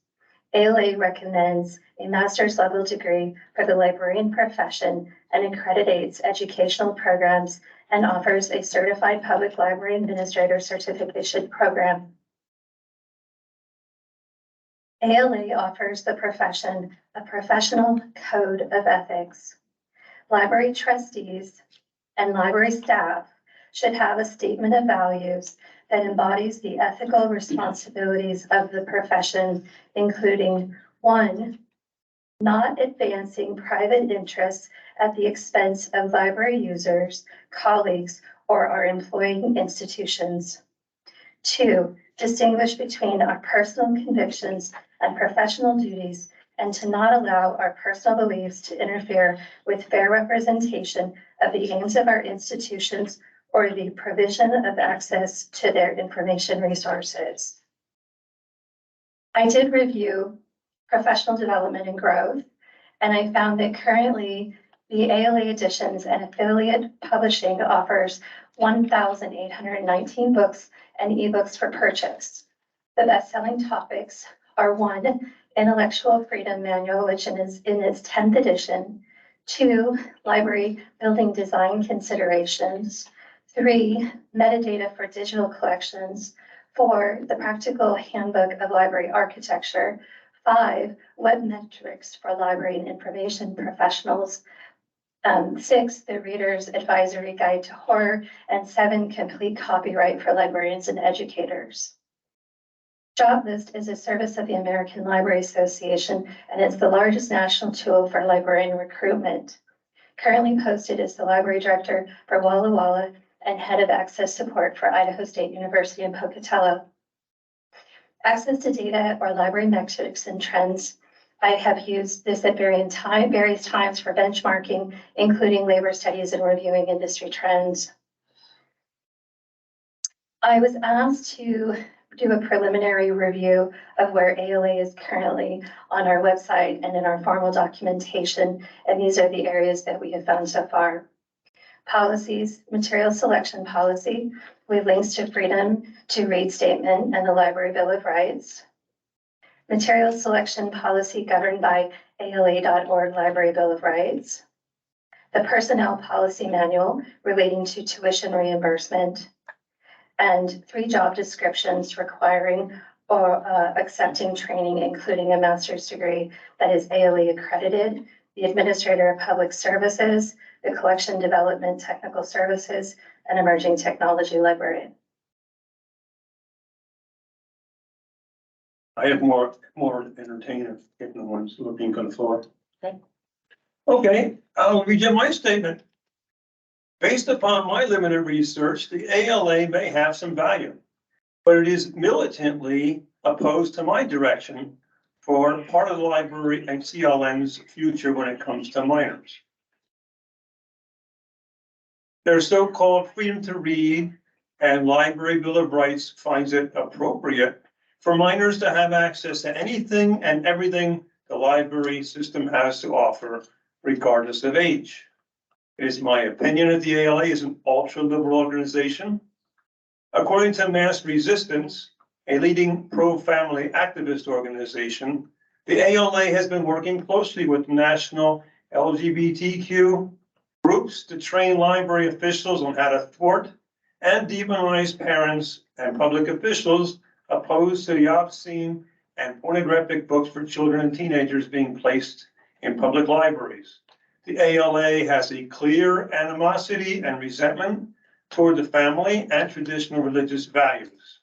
S3: ALA recommends a master's level degree for the librarian profession and accreditates educational programs and offers a certified public library administrator certification program. ALA offers the profession a professional code of ethics. Library trustees and library staff should have a statement of values that embodies the ethical responsibilities of the profession, including 1, not advancing private interests at the expense of library users, colleagues, or our employing institutions. 2, distinguish between our personal convictions and professional duties, and to not allow our personal beliefs to interfere with fair representation of the aims of our institutions or the provision of access to their information resources. I did review professional development and growth, and I found that currently the ALA Editions and Affiliate Publishing offers 1,819 books and ebooks for purchase. The best-selling topics are 1, Intellectual Freedom Manual, which is in its 10th edition, 2, Library Building Design Considerations, 3, Metadata for Digital Collections, 4, The Practical Handbook of Library Architecture, 5, Web Metrics for Library and Information Professionals, 6, The Reader's Advisory Guide to Horror, and 7, Complete Copyright for Librarians and Educators. Job List is a service of the American Library Association, and it's the largest national tool for librarian recruitment. Currently posted is the library director for Walla Walla and head of access support for Idaho State University in Pocatello. Access to data or library metrics and trends. I have used this at various times for benchmarking, including labor studies and reviewing industry trends. I was asked to do a preliminary review of where ALA is currently on our website and in our formal documentation, and these are the areas that we have found so far. Policies, material selection policy, with links to freedom to read statement and the Library Bill of Rights. Material selection policy governed by ALA.org Library Bill of Rights. The personnel policy manual relating to tuition reimbursement. And 3 job descriptions requiring or accepting training, including a master's degree that is ALA accredited, the Administrator of Public Services, the Collection Development Technical Services, and Emerging Technology Librarian.
S4: I have more entertainment if no one's looking on the floor.
S1: Okay.
S4: Okay, I'll read you my statement. Based upon my limited research, the ALA may have some value, but it is militantly opposed to my direction for part of the library and CLN's future when it comes to minors. Their so-called freedom to read and Library Bill of Rights finds it appropriate for minors to have access to anything and everything the library system has to offer, regardless of age. It is my opinion that the ALA is an ultra-liberal organization. According to Mass Resistance, a leading pro-family activist organization, the ALA has been working closely with national LGBTQ groups to train library officials on how to thwart and demonize parents and public officials opposed to the obscene and pornographic books for children and teenagers being placed in public libraries. The ALA has a clear animosity and resentment toward the family and traditional religious values.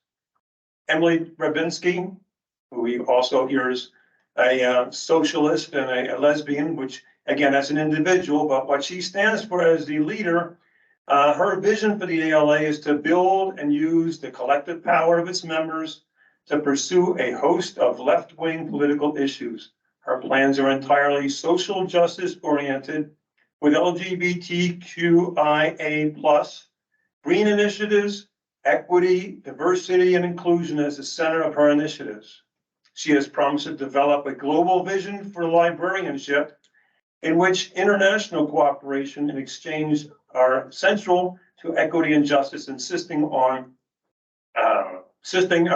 S4: Emily Rabinsky, who we also hear is a socialist and a lesbian, which again, as an individual, but what she stands for as the leader, her vision for the ALA is to build and use the collective power of its members to pursue a host of left-wing political issues. Her plans are entirely social justice oriented with LGBTQIA+, green initiatives, equity, diversity, and inclusion as the center of her initiatives. She has promised to develop a global vision for librarianship in which international cooperation and exchange are central to equity and justice, insisting our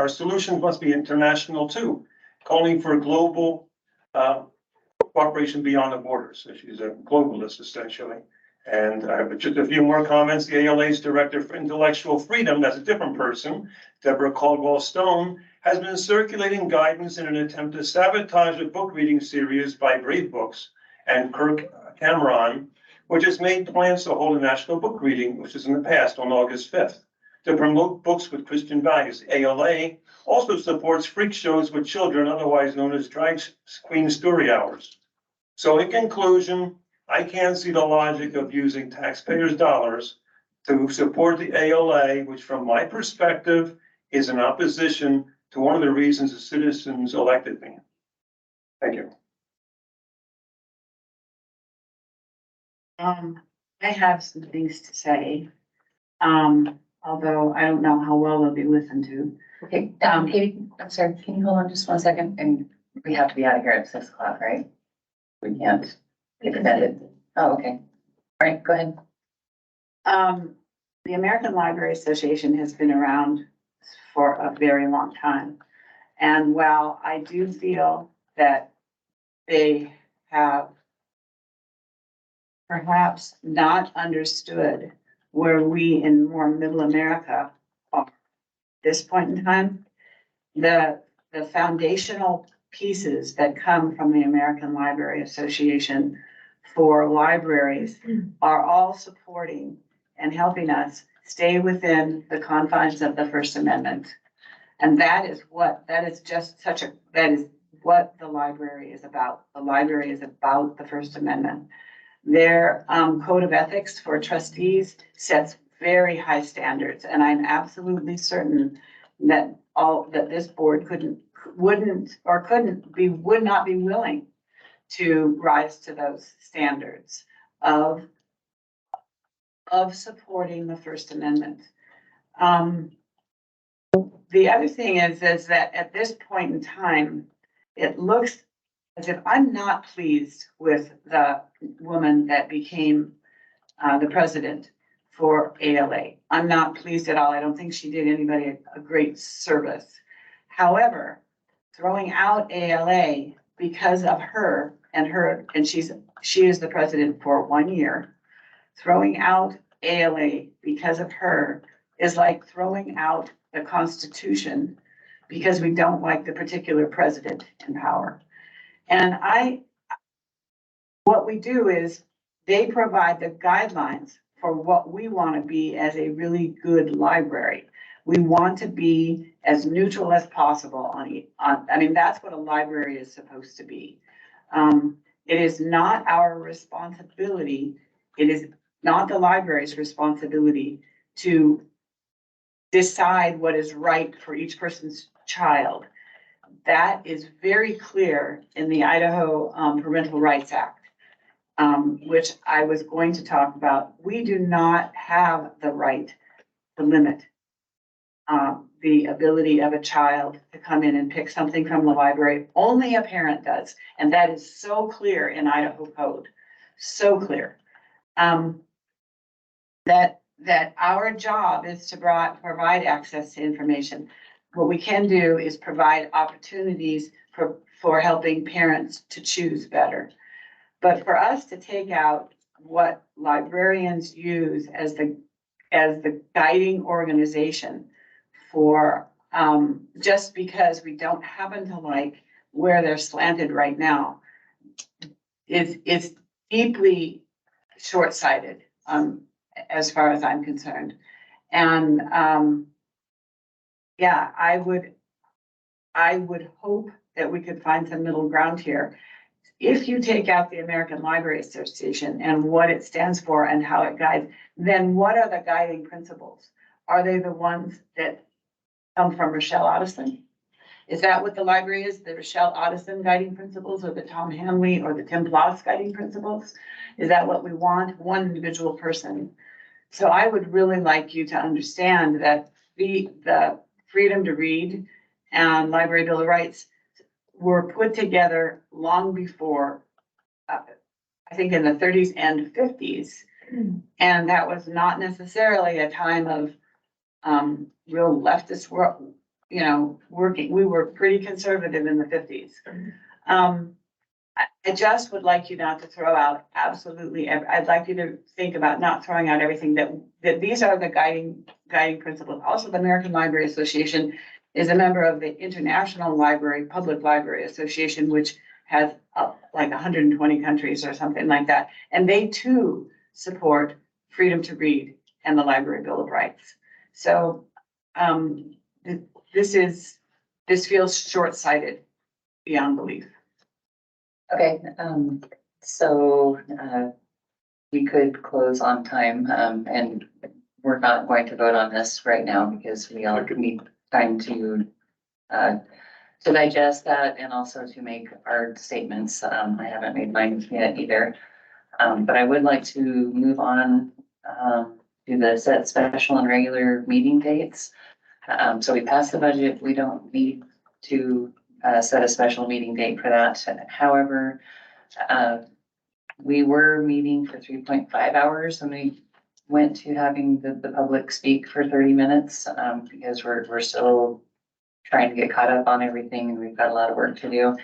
S4: solutions must be international too, calling for global cooperation beyond the borders. So she's a globalist essentially. And just a few more comments. The ALA's Director for Intellectual Freedom, that's a different person, Deborah Caldwell Stone, has been circulating guidance in an attempt to sabotage a book reading series by Brave Books and Kirk Cameron, which has made plans to hold a national book reading, which is in the past on August 5th, to promote books with Christian values. ALA also supports freak shows with children, otherwise known as drag queen story hours. So in conclusion, I can't see the logic of using taxpayers' dollars to support the ALA, which from my perspective is in opposition to one of the reasons the citizens elected me. Thank you.
S2: I have some things to say, although I don't know how well they'll be listened to.
S1: Okay, Katie, I'm sorry, can you hold on just 1 second? And we have to be out of here at 6 o'clock, right? We can't get extended. Oh, okay. All right, go ahead.
S2: The American Library Association has been around for a very long time. And while I do feel that they have perhaps not understood where we in more middle America are at this point in time, the foundational pieces that come from the American Library Association for libraries are all supporting and helping us stay within the confines of the First Amendment. And that is what the library is about. The library is about the First Amendment. Their code of ethics for trustees sets very high standards, and I'm absolutely certain that this board would not be willing to rise to those standards of supporting the First Amendment. The other thing is that at this point in time, it looks as if I'm not pleased with the woman that became the president for ALA. I'm not pleased at all. I don't think she did anybody a great service. However, throwing out ALA because of her, and she is the president for 1 year, throwing out ALA because of her is like throwing out the Constitution because we don't like the particular president in power. And what we do is they provide the guidelines for what we want to be as a really good library. We want to be as neutral as possible I mean, that's what a library is supposed to be. It is not our responsibility. It is not the library's responsibility to decide what is right for each person's child. That is very clear in the Idaho Parental Rights Act, which I was going to talk about. We do not have the right to limit the ability of a child to come in and pick something from the library. Only a parent does, and that is so clear in Idaho code, so clear. That our job is to provide access to information. What we can do is provide opportunities for helping parents to choose better. But for us to take out what librarians use as the guiding organization for, just because we don't happen to like where they're slanted right now, is deeply short-sighted, as far as I'm concerned. And yeah, I would hope that we could find some middle ground here. If you take out the American Library Association and what it stands for and how it guides, then what are the guiding principles? Are they the ones that come from Rochelle Otteson? Is that what the library is? The Rochelle Otteson guiding principles, or the Tom Hanley or the Tim Ploss guiding principles? Is that what we want? One individual person. So I would really like you to understand that the Freedom to Read and Library Bill of Rights were put together long before, I think in the 30s and 50s. And that was not necessarily a time of real leftist work, working. We were pretty conservative in the 50s. I just would like you not to throw out absolutely, I'd like you to think about not throwing out everything, that these are the guiding principles. Also, the American Library Association is a member of the International Public Library Association, which has like 120 countries or something like that. And they too support freedom to read and the Library Bill of Rights. So this feels short-sighted beyond belief.
S1: Okay, so we could close on time, and we're not going to vote on this right now because we all need time to digest that and also to make our statements. I haven't made mine yet either, but I would like to move on to the set special and regular meeting dates. So we passed the budget. We don't need to set a special meeting date for that. However, we were meeting for 3.5 hours and we went to having the public speak for 30 minutes because we're still trying to get caught up on everything and we've got a lot of work to do.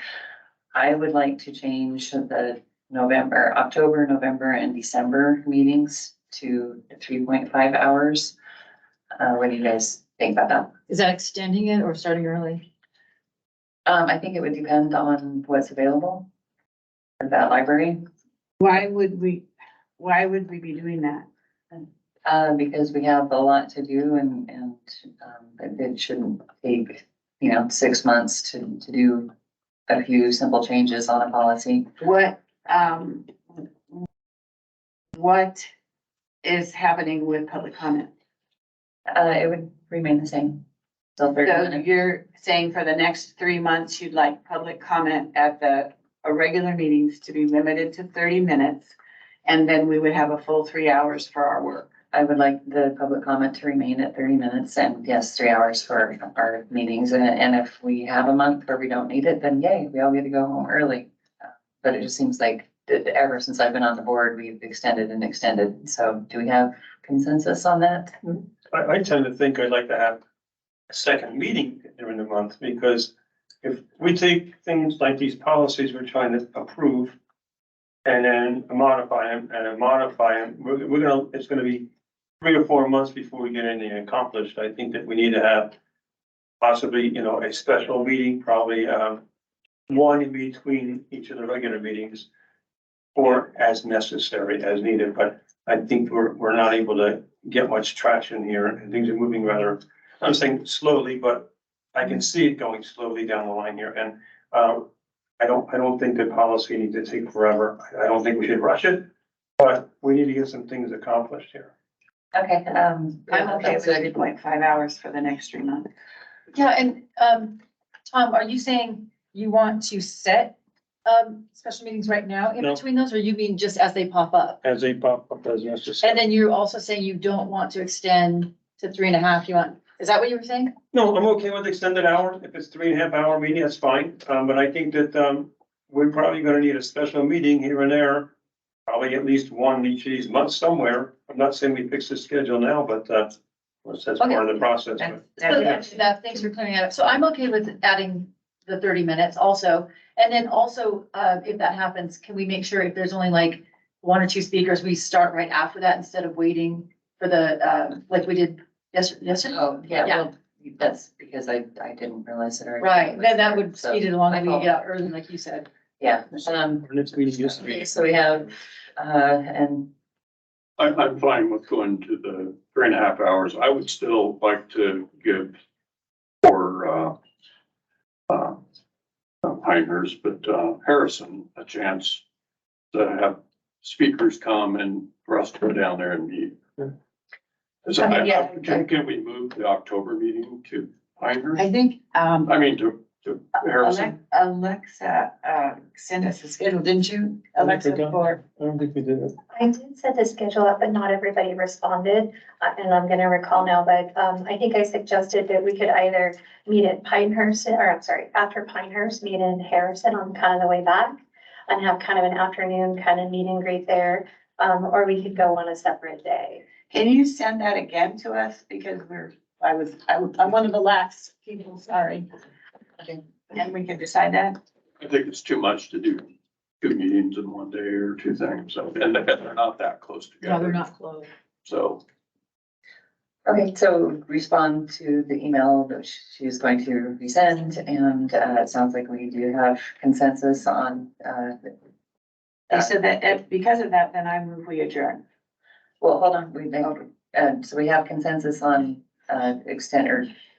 S1: I would like to change the October, November, and December meetings to 3.5 hours. What do you guys think about that?
S6: Is that extending it or starting early?
S1: I think it would depend on what's available for that library.
S2: Why would we be doing that?
S1: Because we have a lot to do and it shouldn't take 6 months to do a few simple changes on a policy.
S2: What is happening with public comment?
S1: It would remain the same. Still 30
S2: So
S1: minutes.
S2: you're saying for the next 3 months, you'd like public comment at the regular meetings to be limited to 30 minutes. And then we would have a full 3 hours for our work.
S1: I would like the public comment to remain at 30 minutes and yes, 3 hours for our meetings. And if we have a month where we don't need it, then yay, we all get to go home early. But it just seems like ever since I've been on the board, we've extended and extended. So do we have consensus on that?
S4: I tend to think I'd like to have a second meeting during the month, because if we take things like these policies we're trying to approve and then modify them, it's gonna be 3 or 4 months before we get anything accomplished. I think that we need to have possibly, a special meeting, probably, one in between each of the regular meetings, or as necessary, as needed, but I think we're not able to get much traction here, and things are moving rather, I'm saying slowly, but I can see it going slowly down the line here, and, I don't think that policy needs to take forever. I don't think we should rush it, but we need to get some things accomplished here.
S1: Okay,
S2: I'm okay with 3.5 hours for the next 3 months.
S6: Yeah, and, Tom, are you saying you want to set, special meetings right now in
S4: No.
S6: between those, or you mean just as they pop up?
S4: As they pop up as necessary.
S6: And then you're also saying you don't want to extend to 3.5, you want, is that what you were saying?
S4: No, I'm okay with extended hours. If it's 3.5 hour meeting, that's fine. But I think that, we're probably gonna need a special meeting here and there. Probably at least one each of these months somewhere. I'm not saying we fix the schedule now, but, that's part of the process. but-
S6: Thanks for clearing that up. So I'm okay with adding the 30 minutes also. And then also, if that happens, can we make sure if there's only like 1 or 2 speakers, we start right after that instead of waiting for the, like we did yesterday?
S1: oh, yeah,
S6: Yeah.
S1: well, that's because I didn't realize it already.
S6: Right, then that would
S1: So,
S6: speed it along
S1: my
S6: and we
S1: fault.
S6: get out early, like you said.
S1: Yeah,
S4: Our next meeting is
S1: okay, so we have, and
S5: I'm fine with going to the 3.5 hours. I would still like to give for, not Pinehurst, but, Harrison a chance to have speakers come and for us to go down there and meet. So can we move the October meeting to Pinehurst?
S2: I think,
S5: I mean, to Harrison?
S2: Alexa, sent us a schedule, didn't you? Alexa, for,
S4: I don't think we did it.
S3: I did set the schedule up, but not everybody responded, and I'm gonna recall now, but, I think I suggested that we could either meet at Pinehurst, or I'm sorry, after Pinehurst, meet in Harrison on kind of the way back, and have kind of an afternoon kind of meet and greet there, or we could go on a separate day.
S2: can you send that again to us? Because I'm one of the last people, sorry. And we can decide that.
S5: I think it's too much to do 2 meetings in one day or 2 things, so, and they're not that close together.
S6: No, they're not closed.
S5: So,
S1: okay, so respond to the email that she's going to resend, and, it sounds like we do have consensus on,
S2: They said that because of that, then I move we adjourn.
S1: well, hold on, so we have consensus on,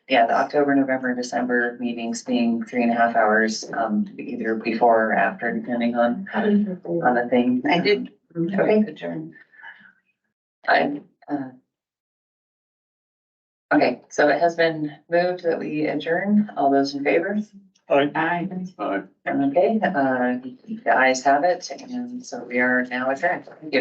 S1: the October, November, December meetings being 3.5 hours, either before or after, depending on the thing.
S2: I did.
S1: Okay.
S2: Adjourn.
S1: Okay, so it has been moved that we adjourn. All those in favor?
S2: Aye.
S1: Okay, the ayes have it, and so we are now adjourned. Thank you.